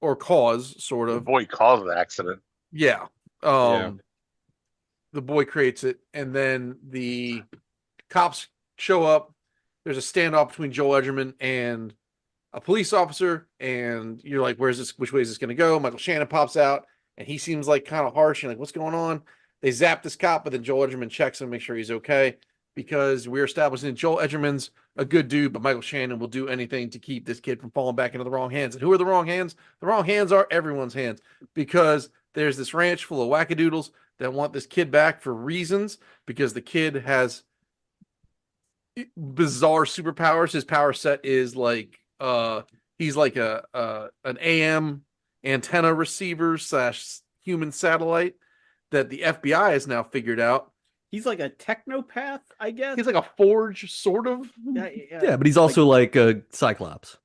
or cause sort The of. boy caused the accident. Yeah. Yeah. The boy creates it, and then the cops show up. There's a standoff between Joel Edgerton and a police officer, and you're like, where's this, which way is this going to go? Michael Shannon pops out, and he seems like kind of harsh and like, what's going on? They zap this cop, but then Joel Edgerton checks him, make sure he's okay, because we're establishing that Joel Edgerton's a good dude, but Michael Shannon will do anything to keep this kid from falling back into the wrong hands. And who are the wrong hands? The wrong hands are everyone's hands, because there's this ranch full of wackadoodles that want this kid back for reasons, because the kid has bizarre superpowers. His power set is like he's like an AM antenna receiver slash human satellite that the FBI has now figured out. He's like a technopath, I guess. He's like a forge, sort of. Yeah, but he's also like a Cyclops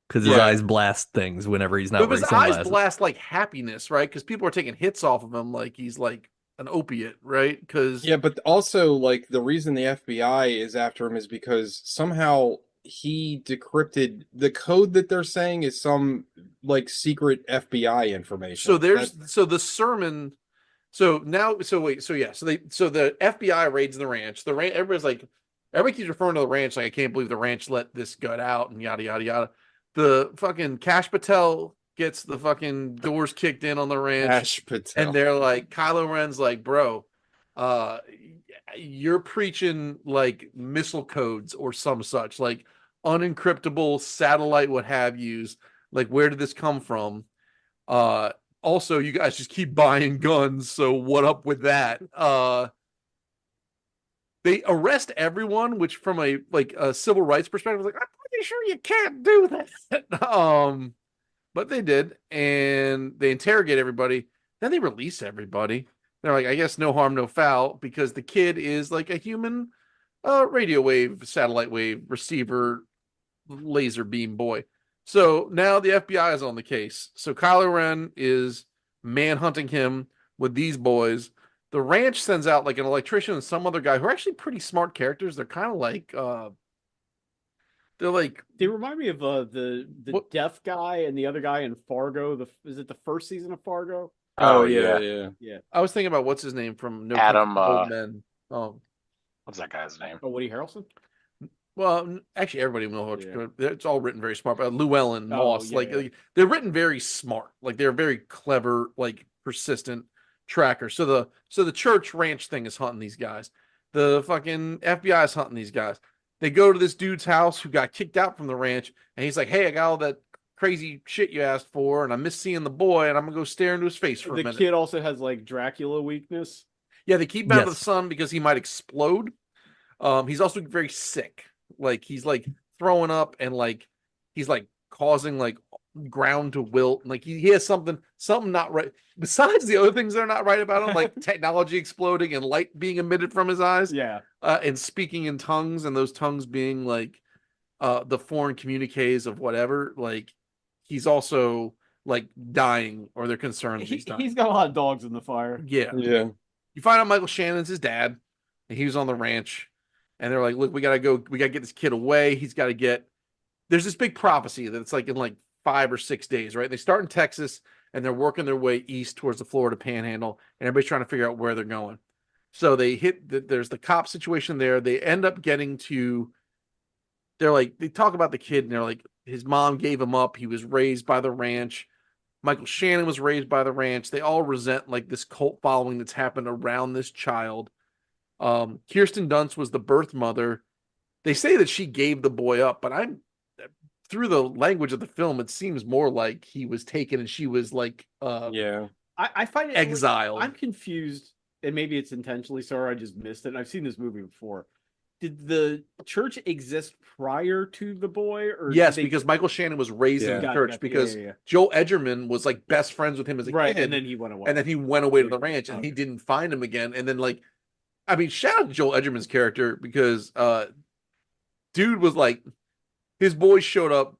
because his Yeah. eyes blast things whenever he's not But wearing his eyes sunglasses. blast like happiness, right? Because people are taking hits off of him like he's like an opiate, right? Because Yeah, but also like the reason the FBI is after him is because somehow he decrypted the code that they're saying is some like secret FBI information. so the sermon. So now, so wait, so yeah, so the FBI raids the ranch. The ranch, everybody keeps referring to the ranch like, I can't believe the ranch let this gut out and yada yada yada. The fucking Cash Patel gets the fucking doors kicked in on the ranch, Ash Patel. and they're like, Kylo Ren's like, bro, you're preaching like missile codes or some such, like unencryptable satellite, what have yous. Like, where did this come from? Also, you guys just keep buying guns, so what up with that? They arrest everyone, which from a civil rights perspective, like, I'm pretty sure you can't do that. But they did, and they interrogate everybody. Then they release everybody. They're like, I guess no harm, no foul, because the kid is like a human radio wave, satellite wave receiver, laser beam boy. So now the FBI is on the case. So Kylo Ren is manhunting him with these boys. The ranch sends out like an electrician and some other guy who are actually pretty smart characters. They're kind of like they're like They remind me of the What- deaf guy and the other guy in Fargo. Is it the first season of Fargo? Oh, Oh, yeah, yeah. yeah. I was thinking about what's his name from No Adam, Country for Old Men. Oh, What's that guy's name? Oh, Woody Harrelson. well, actually, everybody knows Yeah. it's all written very smart. But Llewellyn Oh, Moss, yeah, yeah. they're written very smart. Like they're very clever, like persistent trackers. So the church ranch thing is hunting these guys. The fucking FBI is hunting these guys. They go to this dude's house who got kicked out from the ranch, and he's like, "Hey, I got all that crazy shit you asked for, and I miss seeing the boy, and I'm gonna go stare into his face for a The minute." kid also has like Dracula weakness. Yeah, they keep him out of the Yes. sun because he might explode. He's also very sick. Like he's like throwing up and like he's like causing like ground to wilt. Like he has something not right. Besides the other things that are not right about him, like technology exploding and light being emitted from his eyes, Yeah, and speaking in tongues, and those tongues being like the foreign communiques of whatever. Like he's also like dying, or they're concerned that he's dying. he's got a lot of dogs in the fire. Yeah. Yeah. You find out Michael Shannon's his dad, and he was on the ranch, and they're like, "Look, we gotta get this kid away. He's got to get." There's this big prophecy that it's like in like 5 or 6 days, right? They start in Texas, and they're working their way east towards the Florida Panhandle, and everybody's trying to figure out where they're going. So they there's the cop situation there. They end up getting to. They're like, they talk about the kid, and they're like, his mom gave him up. He was raised by the ranch. Michael Shannon was raised by the ranch. They all resent like this cult following that's happened around this child. Kirsten Dunst was the birth mother. They say that she gave the boy up, but I'm through the language of the film, it seems more like he was taken and she was like Yeah. I find it exiled. I'm confused, and maybe it's intentionally. Sorry, I just missed it. And I've seen this movie before. did the church exist prior to the boy, or Yes, did they... because Michael Shannon was raised in Yeah. the Got it, church got it. because Yeah. Joel Edgerton was like best friends with him as a Right, kid, and then he went away. and then he went away to the ranch, and he didn't find him again. And then like, I mean, shout out to Joel Edgerton's character because dude was like, his boys showed up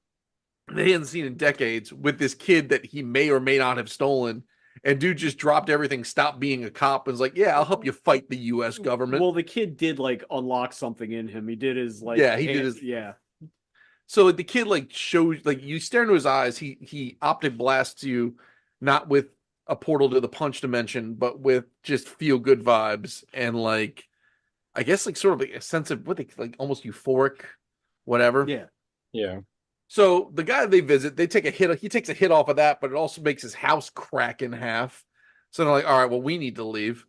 they hadn't seen in decades with this kid that he may or may not have stolen. And dude just dropped everything, stopped being a cop, and was like, "Yeah, I'll help you fight the U.S. government." Well, the kid did like unlock something in him. He did his like Yeah, he did his- yeah. So like, the kid like shows like you stare into his eyes. He optic blasts you, not with a portal to the punch dimension, but with just feel good vibes and like, I guess like sort of like a sense of what they like almost euphoric, whatever. Yeah. Yeah. So the guy they visit, they take a hit. He takes a hit off of that, but it also makes his house crack in half. So they're like, "All right, well, we need to leave."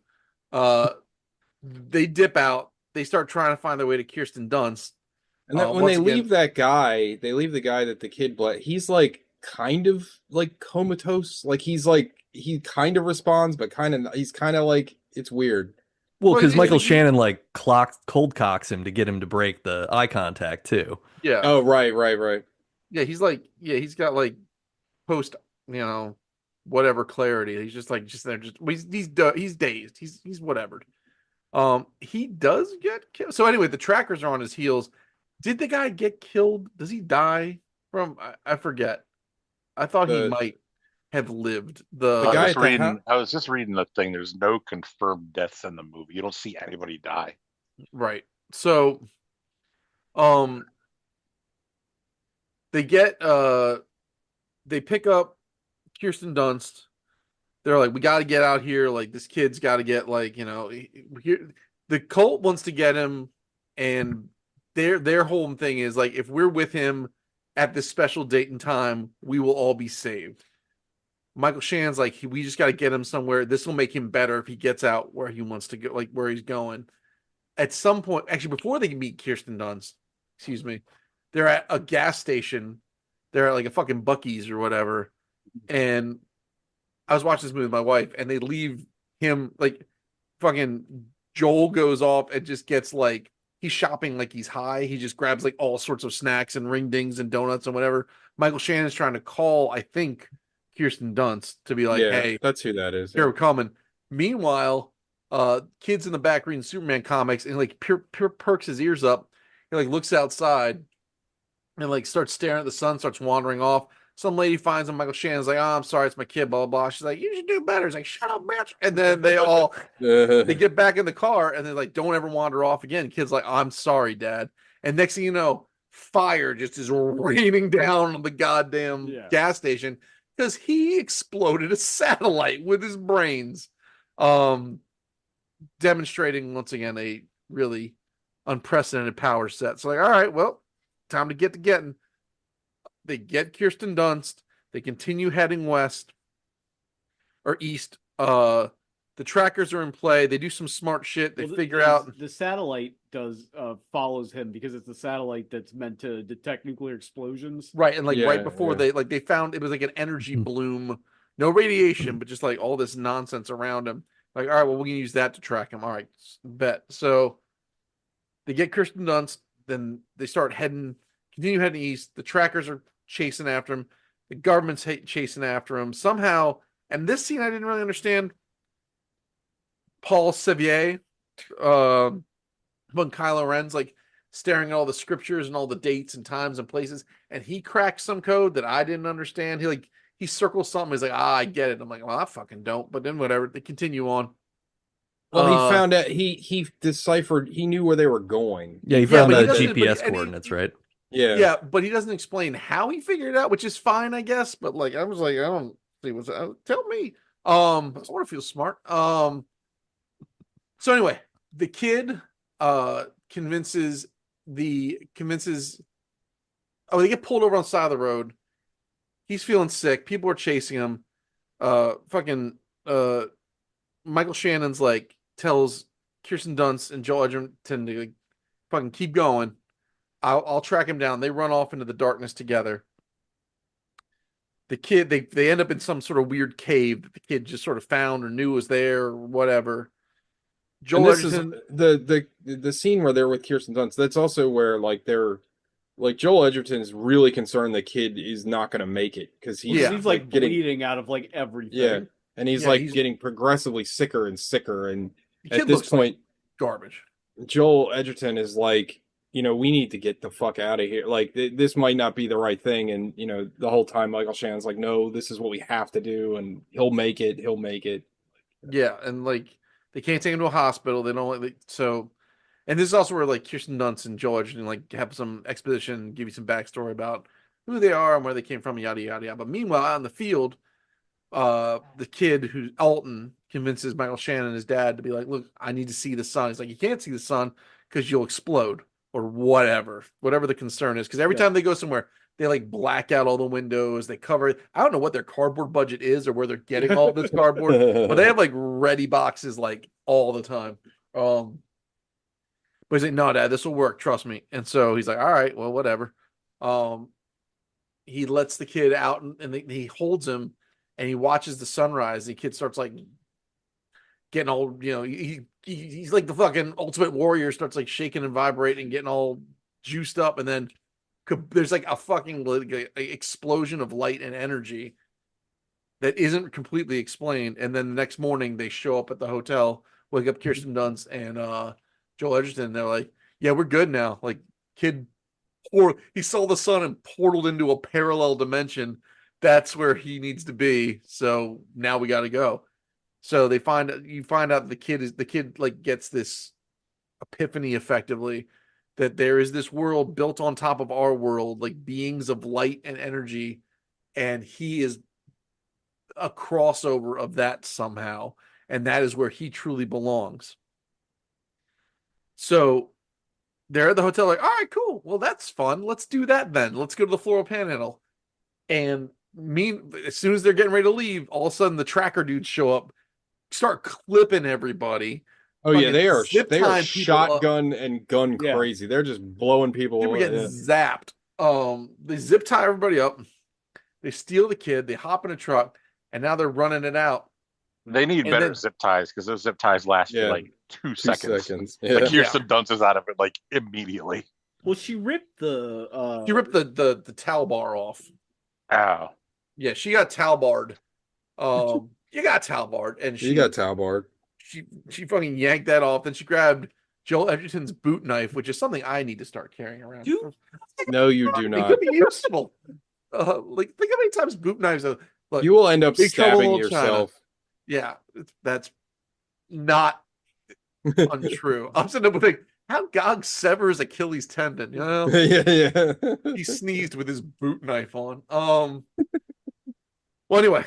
They dip out. They start trying to find their way to Kirsten Dunst. And then when once they again- leave that guy, they leave the guy that the kid bled. He's like kind of like comatose. Like he kind of responds, but he's kind of like it's weird. Well, Well, because he- Michael he- Shannon like cold cocks him to get him to break the eye contact too. Yeah, Oh, right. yeah. He's like, yeah, he's got like post, whatever clarity. He's just there, he's dazed. He's whatever. He does get killed. So anyway, the trackers are on his heels. Did the guy get killed? Does he die from? I forget. I thought he The- might have lived. The I guy was, at the reading, I was just reading the thing. There's no confirmed deaths in the movie. You don't see anybody die. Right. So, they get they pick up Kirsten Dunst. They're like, we got to get out here. Like, this kid's got to get like, here. The cult wants to get him, and their whole thing is like, if we're with him at this special date and time, we will all be saved. Michael Shannon's like, we just got to get him somewhere. This will make him better if he gets out where he wants to go, like where he's going. At some point, actually, before they meet Kirsten Dunst, excuse me, they're at a gas station. They're at like a fucking Buc-ee's or whatever. And I was watching this movie with my wife, and they leave him like fucking Joel goes off and just gets like, he's shopping like he's high. He just grabs like all sorts of snacks and ring dings and donuts and whatever. Michael Shannon's trying to call, I think, Kirsten Dunst to be like, Yeah, hey, that's who that is. here we're coming. Meanwhile, kids in the back reading Superman comics and like perks his ears up. He like looks outside and like starts staring at the sun, starts wandering off. Some lady finds him. Michael Shannon's like, "Oh, I'm sorry, it's my kid." Blah blah blah. She's like, "You should do better." He's like, "Shut up, bitch!" And then they get back in the car and they're like, "Don't ever wander off again." Kid's like, "I'm sorry, Dad." And next thing you know, fire just is raining down on the goddamn gas station because he exploded a satellite with his brains, demonstrating once again a really unprecedented power set. So like, all right, well, time to get to getting. They get Kirsten Dunst. They continue heading west or east. The trackers are in play. They do some smart shit. They figure out the satellite follows him because it's the satellite that's meant to detect nuclear explosions. Right, and like Yeah, right before yeah. they found it was like an energy bloom, no radiation, but just like all this nonsense around him. Like, all right, well, we can use that to track him. All right, bet. So they get Kirsten Dunst, then they start continue heading east. The trackers are chasing after him. The government's chasing after him. Somehow, and this scene I didn't really understand. Paul Sevier, when Kylo Ren's like staring at all the scriptures and all the dates and times and places, and he cracks some code that I didn't understand. He circles something. He's like, I get it. I'm like, well, I fucking don't. But then whatever. They continue on. Well, he found out he deciphered. He knew where they were going. Yeah, he Yeah, found but he the doesn't- GPS but- and he- coordinates, right? Yeah. Yeah, but he doesn't explain how he figured it out, which is fine, I guess. But like, I was like, I don't see what's tell me. I want to feel smart. So anyway, the kid convinces. Oh, they get pulled over on the side of the road. He's feeling sick. People are chasing him. Michael Shannon's like tells Kirsten Dunst and Joel Edgerton to like, fucking keep going. I'll track him down. They run off into the darkness together. The kid, they end up in some sort of weird cave that the kid just sort of found or knew was there or whatever. Joel this Edgerton. is the scene where they're with Kirsten Dunst. That's also where like they're like Joel Edgerton's really concerned the kid is not going to make it because Because Yeah. he's like getting bleeding out of like everything. yeah, and he's Yeah, like he's- getting progressively sicker and sicker. And The at kid this looks like point, garbage. Joel Edgerton is like, we need to get the fuck out of here. Like this might not be the right thing. And the whole time Michael Shannon's like, no, this is what we have to do, and he'll make it. He'll make it. Yeah, and like they can't take him to a hospital. They don't like so. And this is also where like Kirsten Dunst and Joel Edgerton like have some exposition, give you some backstory about who they are and where they came from, yada yada yada. But meanwhile, out in the field, the kid who's Alton convinces Michael Shannon, his dad, to be like, "Look, I need to see the sun." He's like, "You can't see the sun because you'll explode or whatever the concern is." Because every time they go somewhere, they like black out all the windows. They cover it. I don't know what their cardboard budget is or where they're getting all this cardboard, but they have like ready boxes like all the time. But he's like, "No, Dad, this will work. Trust me." And so he's like, "All right, well, whatever." He lets the kid out and he holds him and he watches the sunrise. The kid starts like getting all, he's like the fucking ultimate warrior, starts like shaking and vibrating, getting all juiced up. And then there's like a fucking like, a explosion of light and energy that isn't completely explained. And then the next morning they show up at the hotel, wake up Kirsten Dunst and Joel Edgerton. They're like, "Yeah, we're good now." Like kid, or he saw the sun and portaled into a parallel dimension. That's where he needs to be. So now we got to go. So you find out the kid like gets this epiphany effectively that there is this world built on top of our world, like beings of light and energy, and he is a crossover of that somehow, and that is where he truly belongs. So they're at the hotel, like, "All right, cool. Well, that's fun. Let's do that then. Let's go to the Floral Panhandle." And as soon as they're getting ready to leave, all of a sudden the tracker dudes show up, start clipping everybody. Oh yeah, they are zip tying people up. shotgun and gun crazy. They're just blowing people. They were getting zapped. They zip tie everybody up. They steal the kid. They hop in a truck, and now they're running it out. They need And better then- zip ties because those zip ties last you like 2 seconds. Like Kirsten Dunst is out of it like immediately. Well, she ripped the the towel bar off. Ow. Yeah, she got towel barred. You got towel barred, and You got Talbard. She fucking yanked that off. Then she grabbed Joel Edgerton's boot knife, which is something I need to start carrying around. No, you do It not. could be useful. Like think how many times boot knives. Look, You will end up Big Trouble stabbing in Little China. yourself. Yeah, that's not untrue. I'm sitting up with like, how Gog severs Achilles tendon. Yeah. He sneezed with his boot knife on. Well, anyway,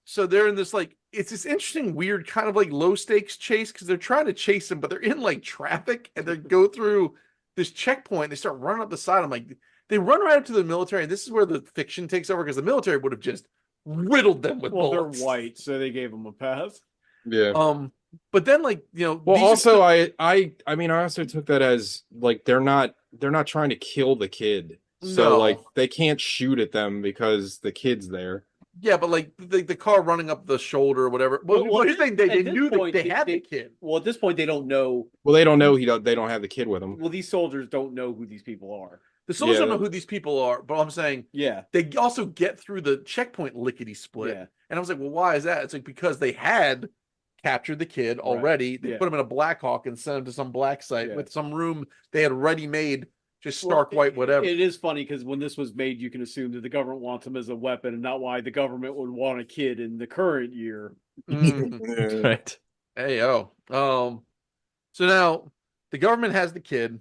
so they're in this like it's this interesting, weird kind of like low stakes chase because they're trying to chase him, but they're in like traffic and they go through this checkpoint. They start running up the side. I'm like, they run right up to the military, and this is where the fiction takes over because the military would have just riddled them with bullets. they're white, so they gave them a pass. Yeah. But then like Well, these are also, I mean, I also took that as like they're not trying to kill the kid, so No. like they can't shoot at them because the kid's there. yeah, but like the car running up the shoulder or whatever. Well, Well, here's the thing, they at this knew point, that they had they- the kid. Well, at this point, they don't know. Well, they don't know they don't have the kid with them. Well, these soldiers don't know who these people are. The soldiers Yeah. don't know who these people are, but I'm saying Yeah, they also get through the checkpoint lickety split. yeah. And I was like, well, why is that? It's like because they had captured the kid already. They Yeah. put him in a Black Hawk and sent him to some black site Yeah. with some room they had ready made, just Well, stark white, whatever. It is funny because when this was made, you can assume that the government wants him as a weapon, and not why the government would want a kid in the current year. Mhm. Right. Hey, oh. So now the government has the kid.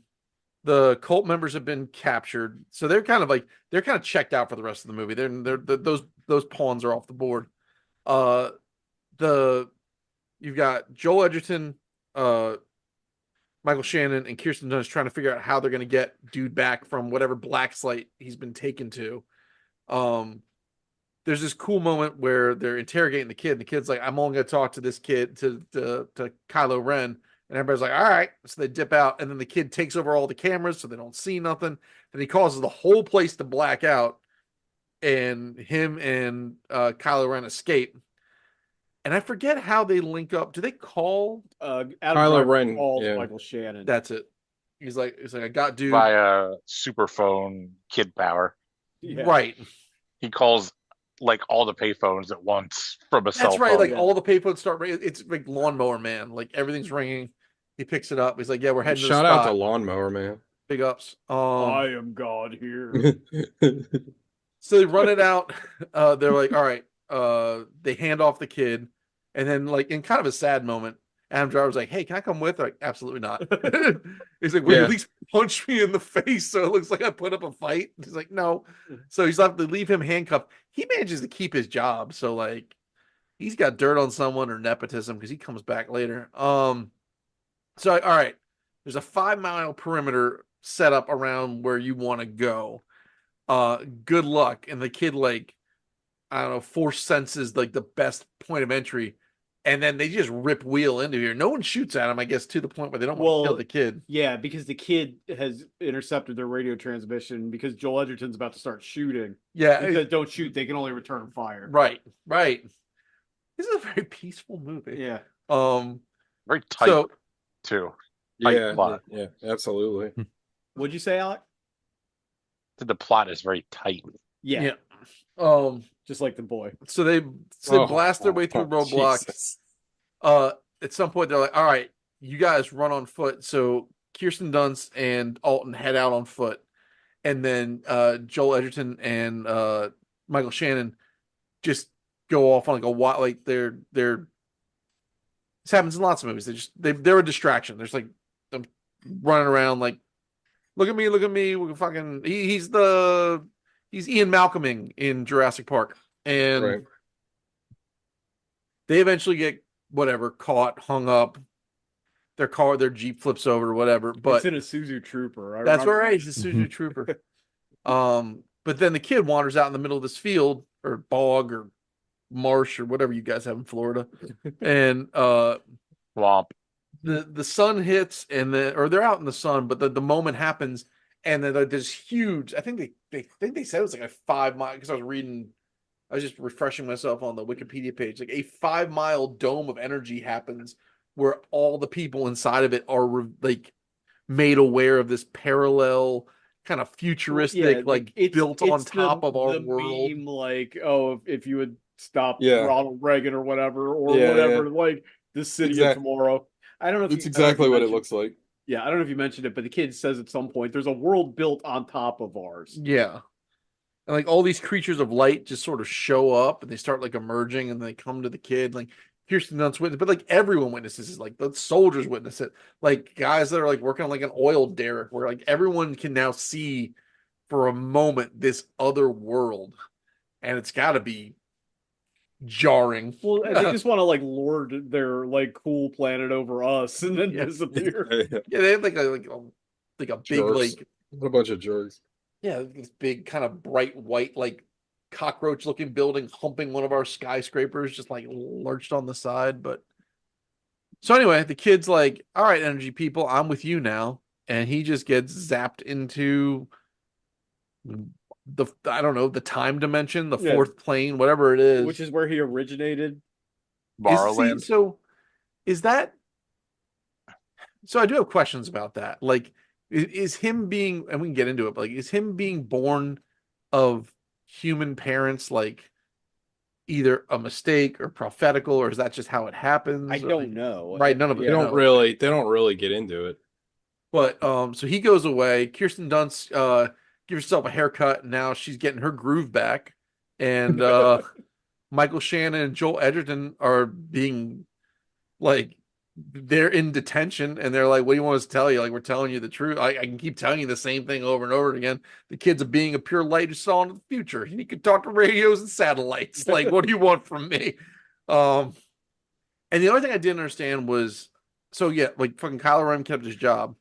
The cult members have been captured. So they're kind of checked out for the rest of the movie. Those pawns are off the board. You've got Joel Edgerton, Michael Shannon, and Kirsten Dunst trying to figure out how they're going to get dude back from whatever black site he's been taken to. There's this cool moment where they're interrogating the kid, and the kid's like, "I'm only going to talk to this kid, to Kylo Ren." And everybody's like, "All right." So they dip out, and then the kid takes over all the cameras so they don't see nothing. Then he causes the whole place to black out, and him and Kylo Ren escape. and I forget how they link up. Do they call? Adam Kylo Driver Ren, calls yeah. Michael Shannon. That's it. He's like, I got dude. Via superphone kid power. Yeah. Right. He calls like all the payphones at once from a cell That's right. phone. Like Yeah. all the payphones start ringing. It's like Lawnmower Man. Like everything's ringing. He picks it up. He's like, yeah, we're heading Shout to the out spot. to Lawnmower Man. Big ups. I am God here. So they run it out. They're like, all right. They hand off the kid, and then like in kind of a sad moment, Adam Driver's like, hey, can I come with? They're like, absolutely not. He's like, will you Yeah. at least punch me in the face so it looks like I put up a fight? He's like, no. So he's left to leave him handcuffed. He manages to keep his job, so like he's got dirt on someone or nepotism because he comes back later. So all right, there's a 5-mile perimeter set up around where you want to go. Good luck. And the kid, like, I don't know, force senses like the best point of entry, and then they just rip wheel into here. No one shoots at him, I guess, to the point where they don't want to kill the kid. Yeah, because the kid has intercepted their radio transmission because Joel Edgerton's about to start shooting. Yeah, He said, don't shoot, they can only return fire. right. This is a very peaceful movie. Yeah. Very tight So too. Yeah, plot. yeah, absolutely. What'd you say, Alec? The plot is very tight. Yeah. yeah. Just like the boy. So they blast their way through roadblocks. Jesus. At some point they're like, all right, you guys run on foot. So Kirsten Dunst and Alton head out on foot, and then Joel Edgerton and Michael Shannon just go off on like a wild, like they're this happens in lots of movies. They're a distraction. There's like them running around like, look at me, we're fucking he's Ian Malcolming in Jurassic Park. And Right. they eventually get whatever caught, hung up. Their Jeep flips over, whatever. But It's in a Suzu Trooper. that's remember. right. He's a Suzu Trooper. But then the kid wanders out in the middle of this field or bog or marsh or whatever you guys have in Florida, and Womp. the sun hits or they're out in the sun, but the moment happens, and then there's huge. I think they said it was like a 5-mile, because I was just refreshing myself on the Wikipedia page. Like a 5-mile dome of energy happens where all the people inside of it are like made aware of this parallel kind of futuristic, it's built on top of our the world. meme, like, oh, if you would stop Yeah. Ronald Reagan or whatever, or Yeah, whatever, like the city of Exact- tomorrow. I don't know if That's you- I don't know if exactly you what it mentioned- looks like. Yeah, I don't know if you mentioned it, but the kid says at some point there's a world built on top of ours. Yeah. And like all these creatures of light just sort of show up and they start like emerging and they come to the kid. Like Kirsten Dunst witness, but like everyone witnesses it. Like the soldiers witness it. Like guys that are like working on like an oil derrick where like everyone can now see for a moment this other world. And it's got to be jarring. Well, and they just want to like lord their like cool planet over us and then Yeah. disappear. Yeah, they have like a big Jerks. like What a bunch of jerks. yeah, this big kind of bright white, like cockroach looking building humping one of our skyscrapers, just like lurched on the side. But so anyway, the kid's like, all right, energy people, I'm with you now. And he just gets zapped into I don't know, the time dimension, the Yeah. fourth plane, whatever it is. Which is where he originated. Borrowland. So is that so I do have questions about that. Like is him being, and we can get into it, but like is him being born of human parents like either a mistake or prophetical, or is that just how it happens? I don't know. Right, none of us They know. don't really get into it. But so he goes away. Kirsten Dunst gives herself a haircut, and now she's getting her groove back. And Michael Shannon and Joel Edgerton are being like, they're in detention, and they're like, what do you want us to tell you? Like, we're telling you the truth. I can keep telling you the same thing over and over again. The kid's a being a pure light who saw into the future. He could talk to radios and satellites. Like, what do you want from me? And the only thing I didn't understand was, so yeah, like fucking Kylo Ren kept his job.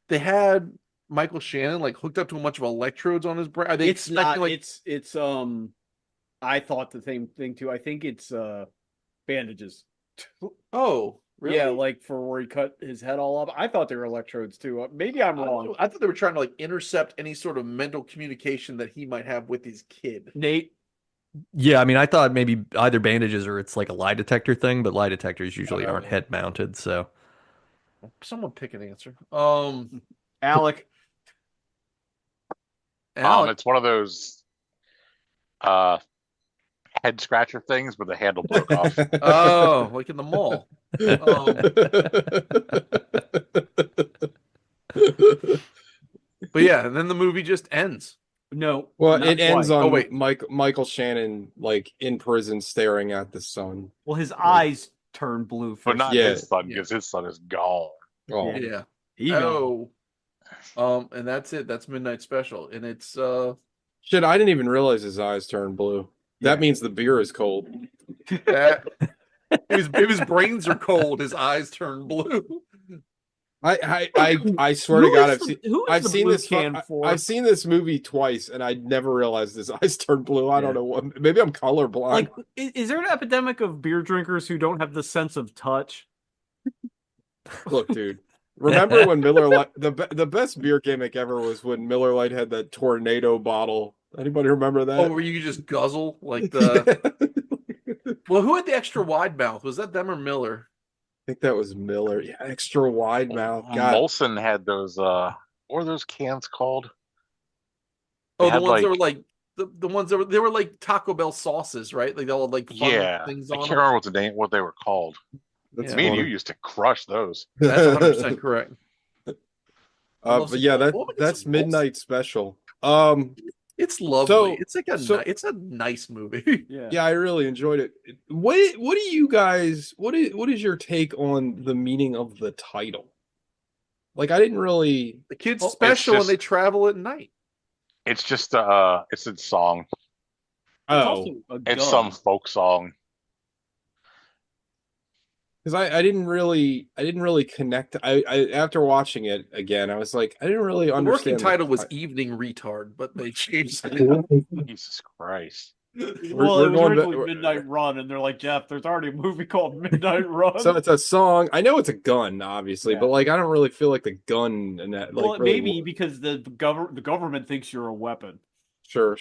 They had Michael Shannon like hooked up to a bunch of electrodes on his brain. Are they It's not. expecting, like, It's I thought the same thing too. I think it's bandages. oh, really? Yeah, like for where he cut his head all up. I thought they were electrodes too. Maybe I'm wrong. I thought they were trying to like intercept any sort of mental communication that he might have with his kid. Nate, Yeah, I mean, I thought maybe either bandages or it's like a lie detector thing, but lie detectors usually aren't head mounted. So Someone pick an answer. Alec. Alec. It's one of those uh head scratcher things where the handle broke off. Oh, like in the mall. But yeah, and then the movie just ends. No. Well, not it ends quite. on Oh, wait. Michael Shannon like in prison staring at the sun. Well, his eyes turn blue But first. not Yeah. his son, because his son is gone. Oh, Yeah. Yeah. Ego. And that's it. That's Midnight Special. And it's shit! I didn't even realize his eyes turned blue. Yeah. That means the beer is cold. that his brains are cold, his eyes turn blue. I swear to God, I've seen blue this can for? I've seen this movie twice, and I never realized his eyes turned blue. I don't know what. Maybe I'm colorblind. Like, is there an epidemic of beer drinkers who don't have the sense of touch? Look, dude. Remember when Miller Lite the best beer gimmick ever was when Miller Lite had that tornado bottle. Anybody remember that? Oh, where you just guzzle like the well, who had the extra wide mouth? Was that them or Miller? I think that was Miller. Yeah, extra wide mouth. God. Molson had those what were those cans called? They Oh, the had, ones that like- were like the ones that were like Taco Bell sauces, right? Like they all had like fun Yeah, things I on can't them. remember what they were called. That's Yeah. Me and you funny. used to crush those. That's 100% correct. But yeah, Well, we get that's some Midnight Special. It's lovely. So- it's like it's a nice movie. Yeah, I really enjoyed it. What do you guys what is your take on the meaning of the title? Like I didn't really The kids Well, it's special just- and they travel at night. It's just it's a song. It's some folk song. because I didn't really connect. I after watching it again, I was like, I didn't really The working understand. title was Evening Retard, but they changed it. Jesus Christ. Well, we're it was going originally back- Midnight Run, and they're like, Jeff, there's already a movie called Midnight Run. So it's a song. I know it's a gun, obviously, Yeah. but like I don't really feel like the gun and that. Like, well, really maybe work. because the government thinks you're a weapon. Sure.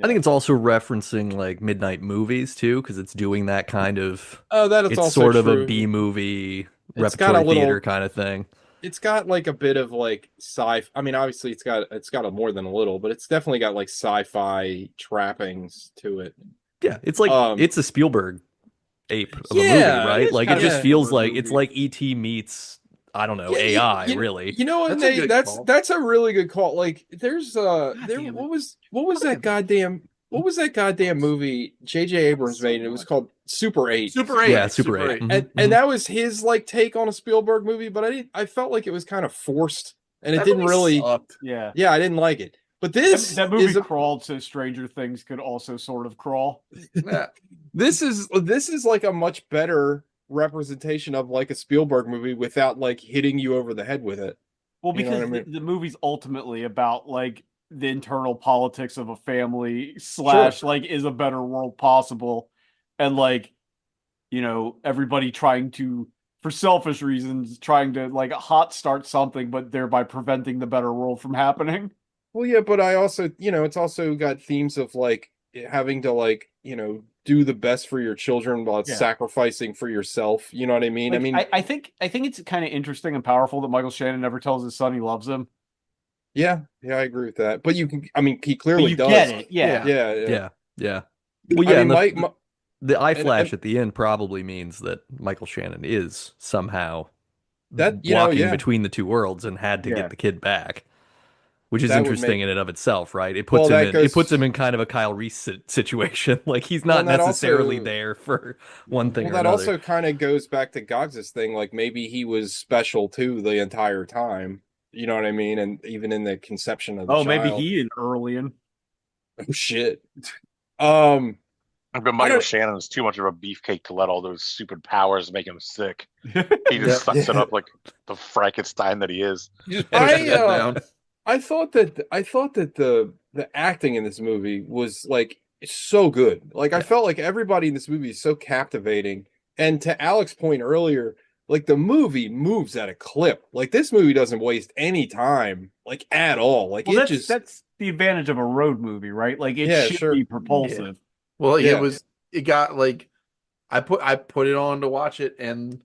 I think it's also referencing like midnight movies too, because it's doing that kind of. Oh, that is It's also sort of true. a B movie It's got repertory a little- theater kind of thing. It's got like a bit of like sci. I mean, obviously, it's got a more than a little, but it's definitely got like sci-fi trappings to it. Yeah, it's like it's a Spielberg ape of a movie, Yeah, right? it's Like kind it of just a feels Spielberg like it's movie. like ET meets I don't know Yeah, AI, you know- really. You know what? That's a Nate? good That's call. that's a really good call. Like, there's there. damn it. What was that goddamn? What was that goddamn movie J.J. Abrams made? It was called Super 8. Super 8. Yeah, Super 8. Mhm, And that was his like take on a Spielberg movie, but I felt like it was kind of forced, and it That didn't movie really. sucked. Yeah. Yeah, I didn't like it. But this That movie is a, crawled so Stranger Things could also sort of crawl. Yeah. this is like a much better representation of like a Spielberg movie without like hitting you over the head with it. Well, You know because what I mean? the movie's ultimately about like the internal politics of a family slash like is a better world possible, and like everybody trying to for selfish reasons trying to like hot start something, but thereby preventing the better world from happening. Well, yeah, but I also, it's also got themes of like having to like, do the best for your children while Yeah. sacrificing for yourself. You know what I mean? Like, I mean, I think it's kind of interesting and powerful that Michael Shannon never tells his son he loves him. yeah, I agree with that. But he But clearly you does. get it, yeah. Yeah. Yeah. Well, I yeah, mean, and Mike, the eye and- flash and- at the end probably means that Michael Shannon is somehow That- walking yeah. between the two worlds and had to Yeah. get the kid back, which is That would interesting make- in and of itself, right? It Well, puts that it goes- puts him in kind of a Kyle Reese situation. Like he's Well, not and that necessarily also- there for one thing well, or that another. also kind of goes back to Gogs's thing. Like maybe he was special too the entire time. You know what I mean? And even in the conception of the Oh, maybe child. he an Earlian. Oh shit. But Michael don't- Shannon is too much of a beefcake to let all those stupid powers make him sick. He just Yeah. sucks it up like the Frankenstein that he is. You just push that down. I thought that the acting in this movie was like so good. Like I felt like everybody in this movie is so captivating. And to Alex's point earlier, like the movie moves at a clip. Like this movie doesn't waste any time, like at all. Like Well, it just that's the advantage of a road movie, right? Like it Yeah, should sure. be propulsive. Well, Yeah. it got like I put it on to watch it, and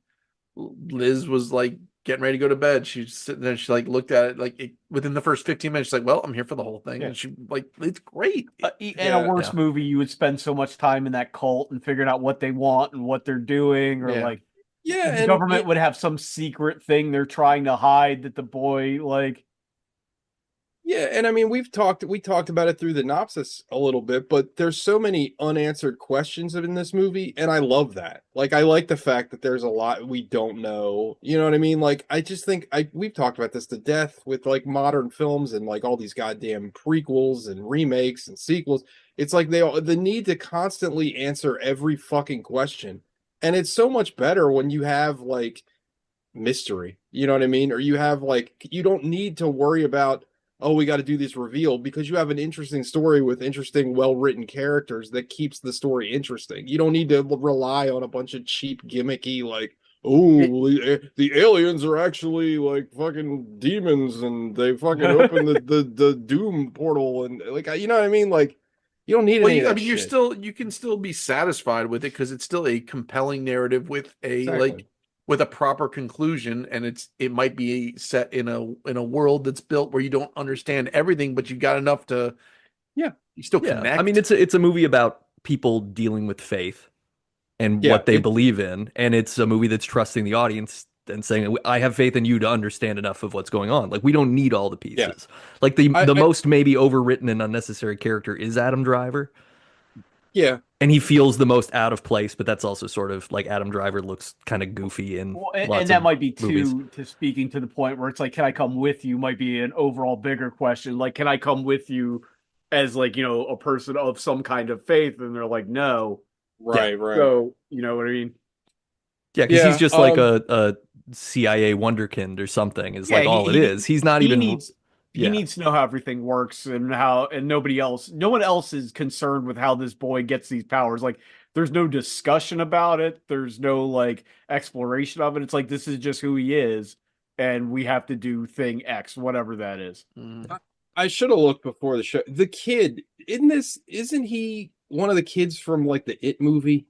Liz was like getting ready to go to bed. She's sitting there, she like looked at it like within the first 15 minutes, she's like, well, I'm here for the whole thing. Yeah. And she like, it's great. In Yeah, a worse yeah. movie, you would spend so much time in that cult and figuring out what they want and what they're doing, or Yeah. like Yeah, the and government would have some secret thing they're trying to hide that the boy like. yeah, and I mean we talked about it through the synopsis a little bit, but there's so many unanswered questions in this movie, and I love that. Like I like the fact that there's a lot we don't know. You know what I mean? Like I just think we've talked about this to death with like modern films and like all these goddamn prequels and remakes and sequels. It's like the need to constantly answer every fucking question. And it's so much better when you have like mystery. You know what I mean? Or you have like you don't need to worry about, oh, we got to do this reveal, because you have an interesting story with interesting, well-written characters that keeps the story interesting. You don't need to rely on a bunch of cheap, gimmicky, like, oh, the aliens are actually like fucking demons and they fucking open the doom portal and like, you know what I mean? Like, you don't need Well, any of I that mean, shit. you can still be satisfied with it because it's still a compelling narrative with a Exactly. with a proper conclusion, and it might be set in a world that's built where you don't understand everything, but you got enough to you still Yeah. connect. I mean, it's a movie about people dealing with faith and Yeah, what they believe in, and it's a movie that's trusting the audience and saying, I have faith in you to understand enough of what's going on. Like, we don't need all the yeah. pieces. Like the I most maybe overwritten and unnecessary character is Adam Driver, yeah. and he feels the most out of place, but that's also sort of like Adam Driver looks kind of goofy in Well, lots and that of might be movies. too to speaking to the point where it's like, can I come with you? Might be an overall bigger question. Like, can I come with you as like, a person of some kind of faith? And they're like, no. Right, right. So, you know what I mean? Yeah, because he's Yeah, just like a CIA wonderkind or something is Yeah, like all it is. He's not he even needs he yeah. needs to know how everything works and how and no one else is concerned with how this boy gets these powers. Like there's no discussion about it. There's no like exploration of it. It's like this is just who he is, and we have to do thing X, whatever that is. Mm. I should have looked before the show. The kid in this, isn't he one of the kids from like the It movie?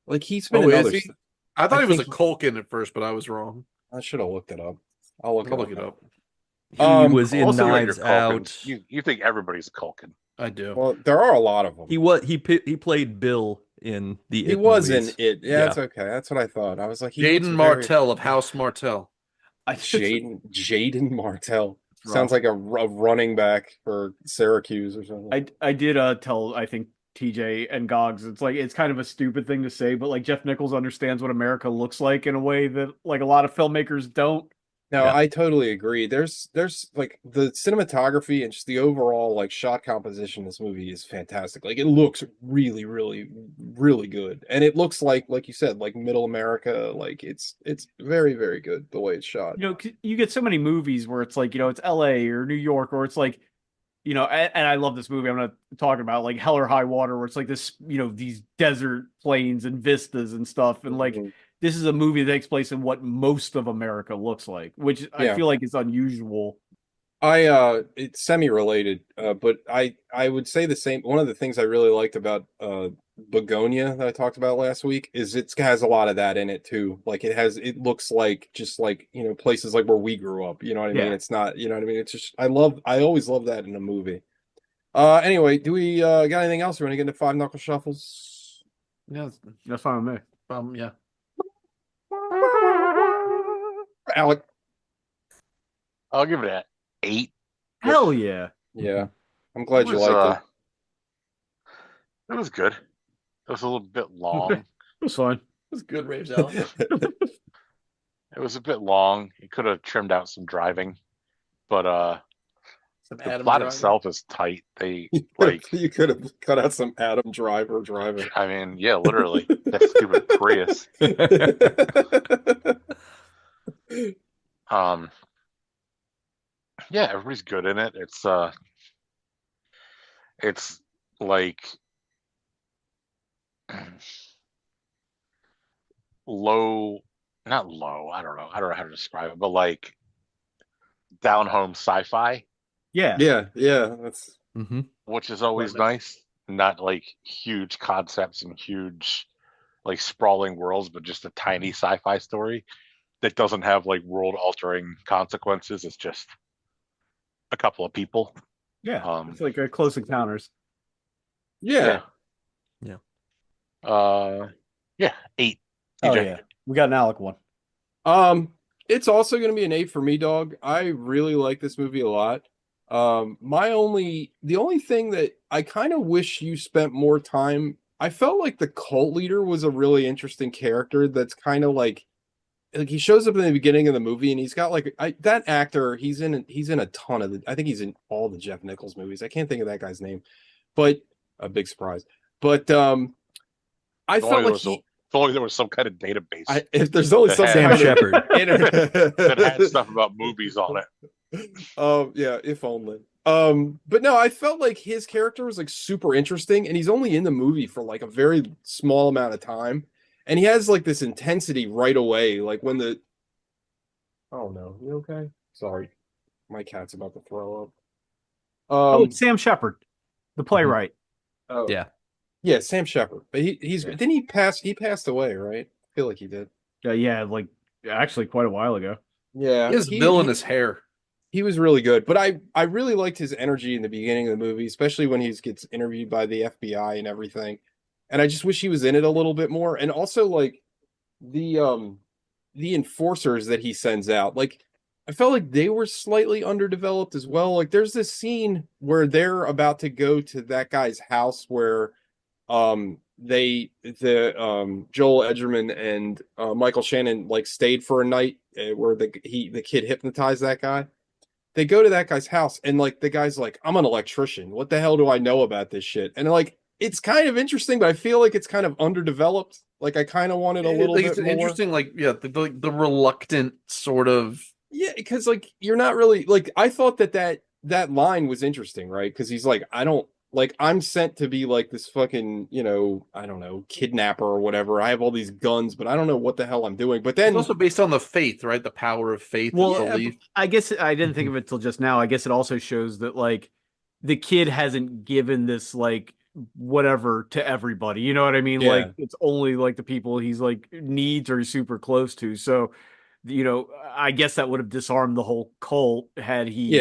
Like he's been Oh, in is other he? stuff. I thought I he was a think Culkin at first, but I was wrong. I should have looked it up. I'll look I'll it look up. it up. He was in Also, you're Knives Culkin. Out. You think everybody's a Culkin. I do. Well, there are a lot of them. He played Bill in the He It was movies. in It. Yeah, Yeah. that's okay. That's what I thought. I was like, he looks Jaden very... Martell of House Martell. Jaden Martell. Rough. Sounds like a running back for Syracuse or something. I did tell I think TJ and Gogs, it's like it's kind of a stupid thing to say, but like Jeff Nichols understands what America looks like in a way that like a lot of filmmakers don't. No, Yeah. I totally agree. There's like the cinematography and just the overall like shot composition in this movie is fantastic. Like it looks really, really, really good. And it looks like you said, like middle America. Like it's very, very good the way it's shot. You get so many movies where it's like, it's LA or New York, or it's like, and I love this movie. I'm not talking about like Hell or High Water, where it's like this, these desert plains and vistas and stuff. And like, Mhm. this is a movie that takes place in what most of America looks like, which I Yeah. feel like is unusual. It's semi-related, but I would say the same. One of the things I really liked about Begonia that I talked about last week is it has a lot of that in it too. Like it looks like just like places like where we grew up. You know what I mean? Yeah. It's not. You know what I mean? It's just I always love that in a movie. Anyway, do we got anything else? We want to get into Five Knuckle Shuffles? Yeah. That's fine with me. Yeah. Alec. I'll give it an 8. Hell yeah. Yeah, I'm glad you was, liked it. It was good. It was a little bit long. It was fine. It's good, Raves out. it. It was a bit long. You could have trimmed out some driving, but Some the Adam plot Driver. itself is tight. They like, You could have cut out some Adam Driver driving. I mean, yeah, literally that stupid Prius. Yeah, everybody's good in it. It's like low, not low. I don't know how to describe it, but like down home sci-fi, Yeah. Yeah, that's hmm which is always Right. nice. not like huge concepts and huge like sprawling worlds, but just a tiny sci-fi story that doesn't have like world-altering consequences. It's just a couple of people. Yeah, it's like a Close Encounters. Yeah. Yeah. Yeah, 8. Oh TJ. yeah, we got an Alec one. It's also going to be an 8 for me, dog. I really like this movie a lot. The only thing that I kind of wish you spent more time, I felt like the cult leader was a really interesting character that's kind of like he shows up in the beginning of the movie and he's got like that actor, he's in a ton of I think he's in all the Jeff Nichols movies. I can't think of that guy's name, but a big surprise. But I felt like If only there was some kind of database if there's only That some had- Sam kind of Shepard. that had stuff about movies on it. Yeah, if only. But no, I felt like his character was like super interesting, and he's only in the movie for like a very small amount of time, and he has like this intensity right away. Like when the oh no, you okay? Sorry, my cat's about to throw up. Oh, it's Sam Shepard, the playwright. Oh Yeah. yeah, Sam Shepard. But he's Yeah. didn't he pass? He passed away, right? I feel like he did. Yeah, like actually quite a while ago. Yeah, He has villainous hair. he was really good, but I really liked his energy in the beginning of the movie, especially when he gets interviewed by the FBI and everything. And I just wish he was in it a little bit more. And also like the enforcers that he sends out, like I felt like they were slightly underdeveloped as well. Like there's this scene where they're about to go to that guy's house where Joel Edgerton and Michael Shannon like stayed for a night where the kid hypnotized that guy. They go to that guy's house and like the guy's like, I'm an electrician. What the hell do I know about this shit? And like it's kind of interesting, but I feel like it's kind of underdeveloped. Like I kind of wanted a little Like, bit it's more. interesting, like the reluctant sort of. Yeah, because like you're not really like I thought that line was interesting, right? Because he's like, I don't like I'm sent to be like this fucking, I don't know, kidnapper or whatever. I have all these guns, but I don't know what the hell I'm doing. But It's then also based on the faith, right? The power of faith Well, and yeah, belief. I guess I didn't think of it till just now. I guess it also shows that like the kid hasn't given this like whatever to everybody. You know what I mean? Yeah. Like it's only like the people he's like needs or super close to. So, I guess that would have disarmed the whole cult had he.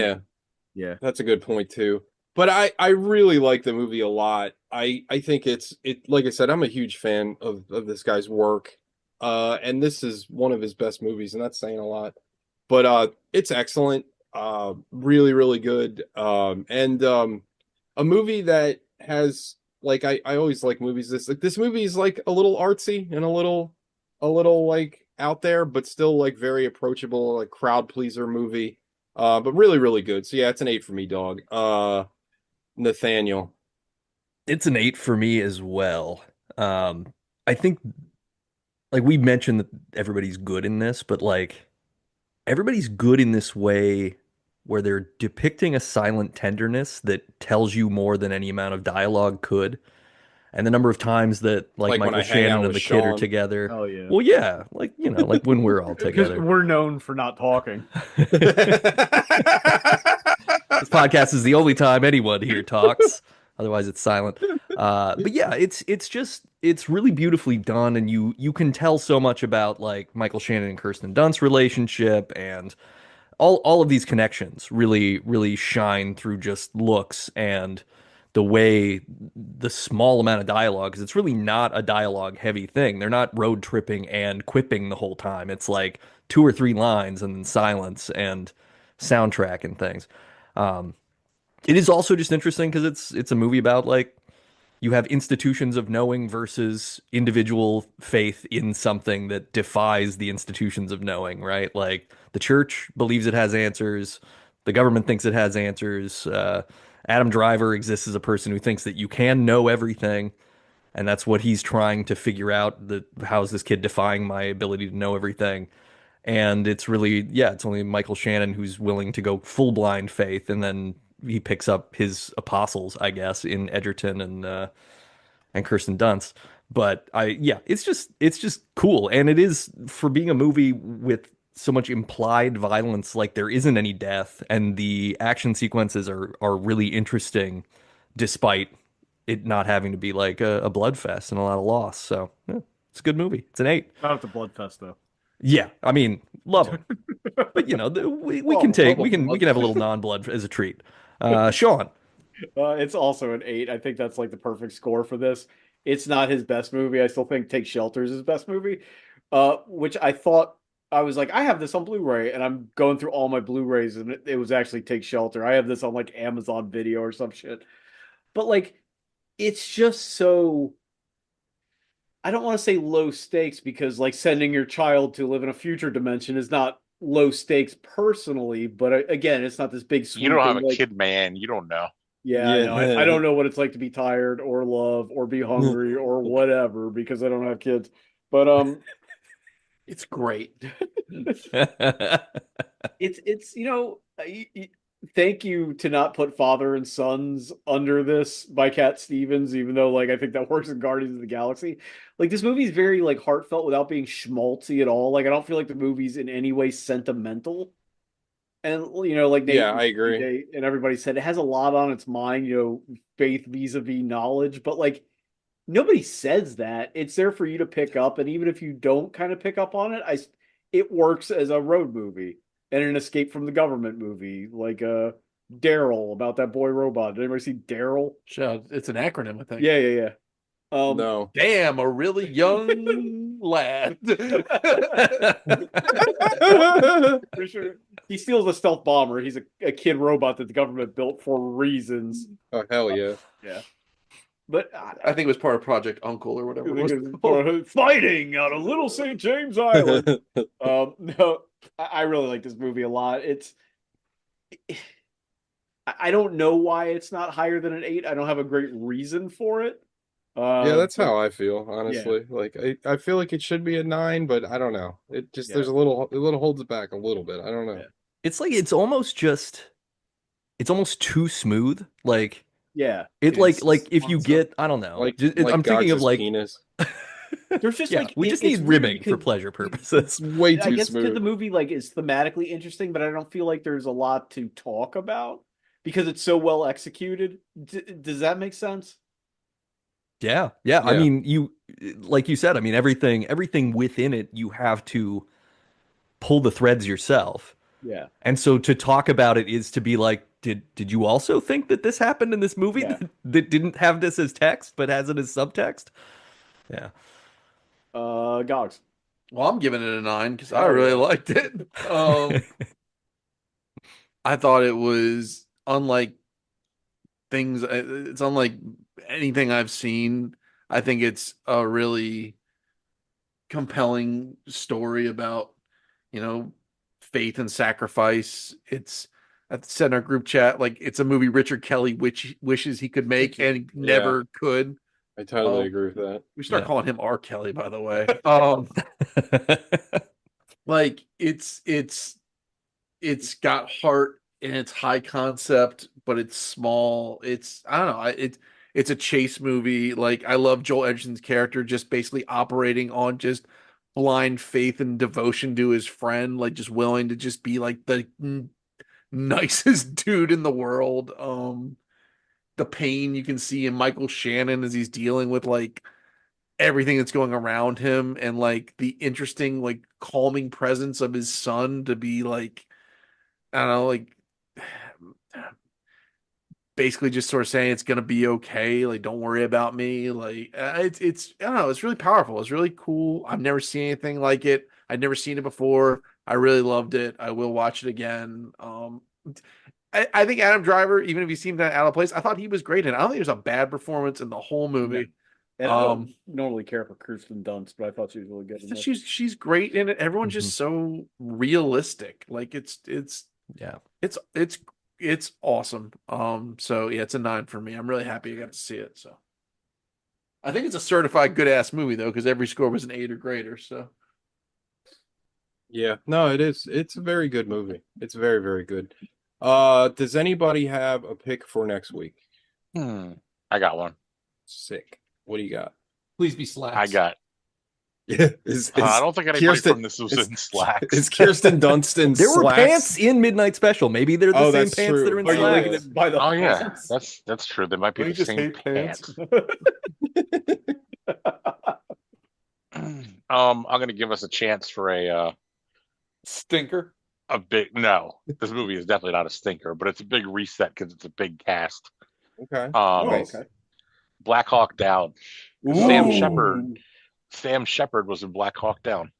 yeah, that's a good point too. But I really like the movie a lot. I think it like I said, I'm a huge fan of this guy's work. And this is one of his best movies, and that's saying a lot. But it's excellent. Really, really good. And a movie that has like I always like movies this movie is like a little artsy and a little like out there, but still like very approachable, like crowd pleaser movie. But really, really good. So yeah, it's an 8 for me, dog. Nathaniel. It's an 8 for me as well. I think like we mentioned that everybody's good in this, but like everybody's good in this way where they're depicting a silent tenderness that tells you more than any amount of dialogue could. And the number of times that like Like when Michael I hang out Shannon and with the kid are Sean. together. Oh yeah. Well, yeah, like like when we're all Because together. we're known for not talking. This podcast is the only time anyone here talks. Otherwise, it's silent. But yeah, it's really beautifully done, and you can tell so much about like Michael Shannon and Kirsten Dunst's relationship, and all of these connections really shine through just looks and the way the small amount of dialogue, because it's really not a dialogue heavy thing. They're not road tripping and quipping the whole time. It's like 2 or 3 lines and then silence and soundtrack and things. It is also just interesting because it's a movie about like you have institutions of knowing versus individual faith in something that defies the institutions of knowing, right? Like the church believes it has answers, the government thinks it has answers. Adam Driver exists as a person who thinks that you can know everything, and that's what he's trying to figure out. How's this kid defying my ability to know everything? And it's really, yeah, it's only Michael Shannon who's willing to go full blind faith, and then he picks up his apostles, I guess, in Edgerton and Kirsten Dunst. But it's just cool, and it is for being a movie with so much implied violence. Like there isn't any death, and the action sequences are really interesting, despite it not having to be like a blood fest and a lot of loss. So yeah, it's a good movie. It's an 8. Not at the Bloodfest though. Yeah, I mean, love them, but you know, we can Love 'em, take love 'em, we can have a little non-blood as a treat. Sean, It's also an 8. I think that's like the perfect score for this. It's not his best movie. I still think Take Shelter is his best movie. Which I thought I was like, I have this on Blu-ray, and I'm going through all my Blu-rays, and it was actually Take Shelter. I have this on like Amazon Video or some shit. But like, it's just so. I don't want to say low stakes because like sending your child to live in a future dimension is not low stakes personally, but again, it's not this big You don't have sweeping a like kid, man. You don't know. yeah, I know. I don't know what it's like to be tired or love or be hungry or whatever because I don't have kids. But It's great. it's thank you to not put Father and Sons under this by Cat Stevens, even though like I think that works in Guardians of the Galaxy. Like this movie's very like heartfelt without being schmaltzy at all. Like I don't feel like the movie's in any way sentimental. And like Nate Yeah, I agree. and everybody said, it has a lot on its mind. Faith vis-a-vis knowledge, but like nobody says that. It's there for you to pick up, and even if you don't kind of pick up on it, it works as a road movie and an escape from the government movie, like Daryl about that boy robot. Did anybody see Daryl? Sure, it's an acronym, I think. Yeah. No. Damn, a really young lad. For sure. He steals a stealth bomber. He's a kid robot that the government built for reasons. Oh hell yeah. Yeah. But I think it was part of Project Uncle or whatever. It was. fighting out of Little St. James Island. No, I really like this movie a lot. I don't know why it's not higher than an 8. I don't have a great reason for it. Yeah, that's how I feel, honestly. Like I feel like it should be a 9, but I don't know. It just there's a little holds it back a little bit. I don't know. Yeah. it's like it's almost too smooth. Like Yeah. it like if you get I don't know. Like I'm thinking of Gox's like penis. There's just yeah, like we just it's need weird ribbing for because pleasure purposes. It's way I too guess because smooth. the movie like is thematically interesting, but I don't feel like there's a lot to talk about because it's so well executed. Does that make sense? Yeah. I Yeah. mean, you like you said, I mean everything within it you have to pull the threads yourself. Yeah. And so to talk about it is to be like, did you also think that this happened in this movie Yeah. that didn't have this as text but has it as subtext? Yeah. Gogs. Well, I'm giving it a 9 because I really liked it. I thought it was unlike things. It's unlike anything I've seen. I think it's a really compelling story about, faith and sacrifice. It's at the center group chat. Like it's a movie Richard Kelly wishes he could make and never could. I totally agree with that. We start Yeah. calling him R. Kelly, by the way. Like it's got heart and it's high concept, but it's small. I don't know. It's a chase movie. Like I love Joel Edgerton's character just basically operating on just blind faith and devotion to his friend, like just willing to just be like the nicest dude in the world. The pain you can see in Michael Shannon as he's dealing with like everything that's going around him and like the interesting like calming presence of his son to be like I don't know like basically just sort of saying it's gonna be okay, like don't worry about me, like it's I don't know, it's really powerful, it's really cool. I've never seen anything like it. I'd never seen it before. I really loved it. I will watch it again. I think Adam Driver, even if he seemed out of place, I thought he was great, and I don't think there's a bad performance in the whole movie. And I don't normally care for Kirsten Dunst, but I thought she was really good in this. She's great in it. Everyone's just so realistic. Like it's Yeah. it's awesome. So yeah, it's a 9 for me. I'm really happy I got to see it. So I think it's a certified good ass movie though, because every score was an 8 or greater. So Yeah, no, it is. It's a very good movie. It's very, very good. Does anybody have a pick for next week? I got one. Sick. What do you got? please be slacks. I got Yeah, I don't think anybody Kirsten- from this was in slacks. Is Kirsten Dunst in There were slacks? pants in Midnight Special. Maybe they're the Oh, same that's pants that true. are in Are you Slacks. linking it by the Oh yeah, pants? that's true. They might be Don't you the just same hate pants? I'm gonna give us a chance for Stinker. a big no. This movie is definitely not a stinker, but it's a big reset because it's a big cast. Okay. Oh, Nice. okay. Black Hawk Down. Sam Ooh. Shepard was in Black Hawk Down.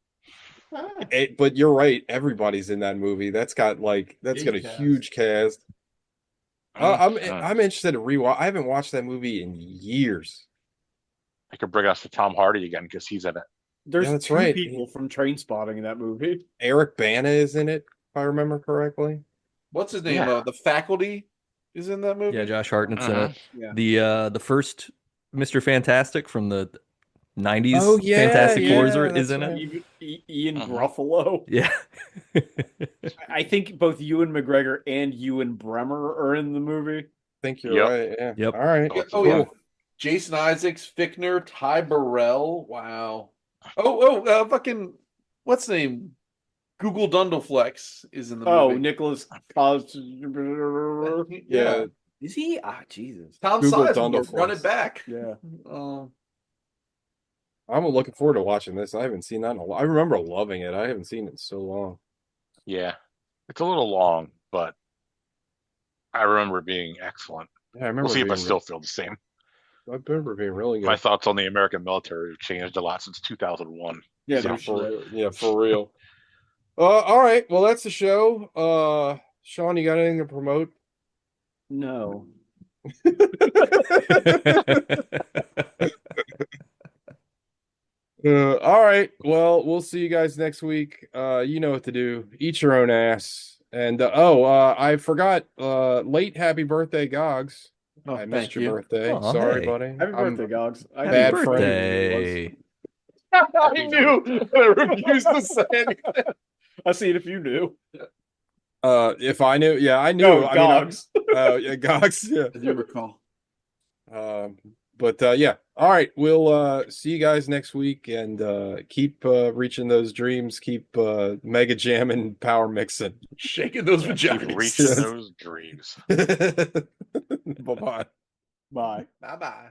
But you're right. Everybody's in that movie. That's got Big a cast. huge cast. Mhm. I'm interested to rewatch. I haven't watched that movie in years. I could bring us to Tom Hardy again because he's in it. There's Yeah, that's two right. people from Train Spotting in that movie. Eric Bana is in it, if I remember correctly. What's his name? Yeah. The faculty is in that movie. Yeah, Josh Hartnett's in Mhm. it. Yeah. The first Mr. Fantastic from the 90s Oh, yeah, Fantastic yeah, Four is that's in it. right. Ian Mhm. Gruffalo. Yeah. I think both Ewan McGregor and Ewan Bremer are in the movie. I think you're Yep. right. Yeah. Yep. All right. Oh yeah, Jason Isaacs, Fickner, Ty Burrell. Wow. Fucking what's his name? Google Dundleflex is in the Oh, movie. Nicholas Cos. Yeah. Is he? Ah, Jesus. Tom Google Sizemore, Dundleflex. run it back. Yeah. I'm looking forward to watching this. I haven't seen that in a while. I remember loving it. I haven't seen it in so long. Yeah, it's a little long, but I remember it being excellent. Yeah, I remember. We'll see if I being- still feel the same. I remember being really good. My thoughts on the American military have changed a lot since 2001. Yeah, So, no shit. For real. All right. Well, that's the show. Sean, you got anything to promote? No. All right. Well, we'll see you guys next week. You know what to do. Eat your own ass. And I forgot. Late happy birthday, Gogs. Oh, I missed thank your you. birthday. Aw, Sorry, hey. buddy. Happy birthday, Gogs. I bad knew friend. birthday. I knew. I refused to say anything. I see it if you knew. If I knew, yeah, I knew. No, I mean, Gogs. yeah, Gogs. Yeah. I do recall. But yeah. All right. We'll see you guys next week and keep reaching those dreams. Keep mega jamming, power mixing. Shaking those Keep vaginas. reaching Yes. those dreams. Bye bye. Bye. Bye bye.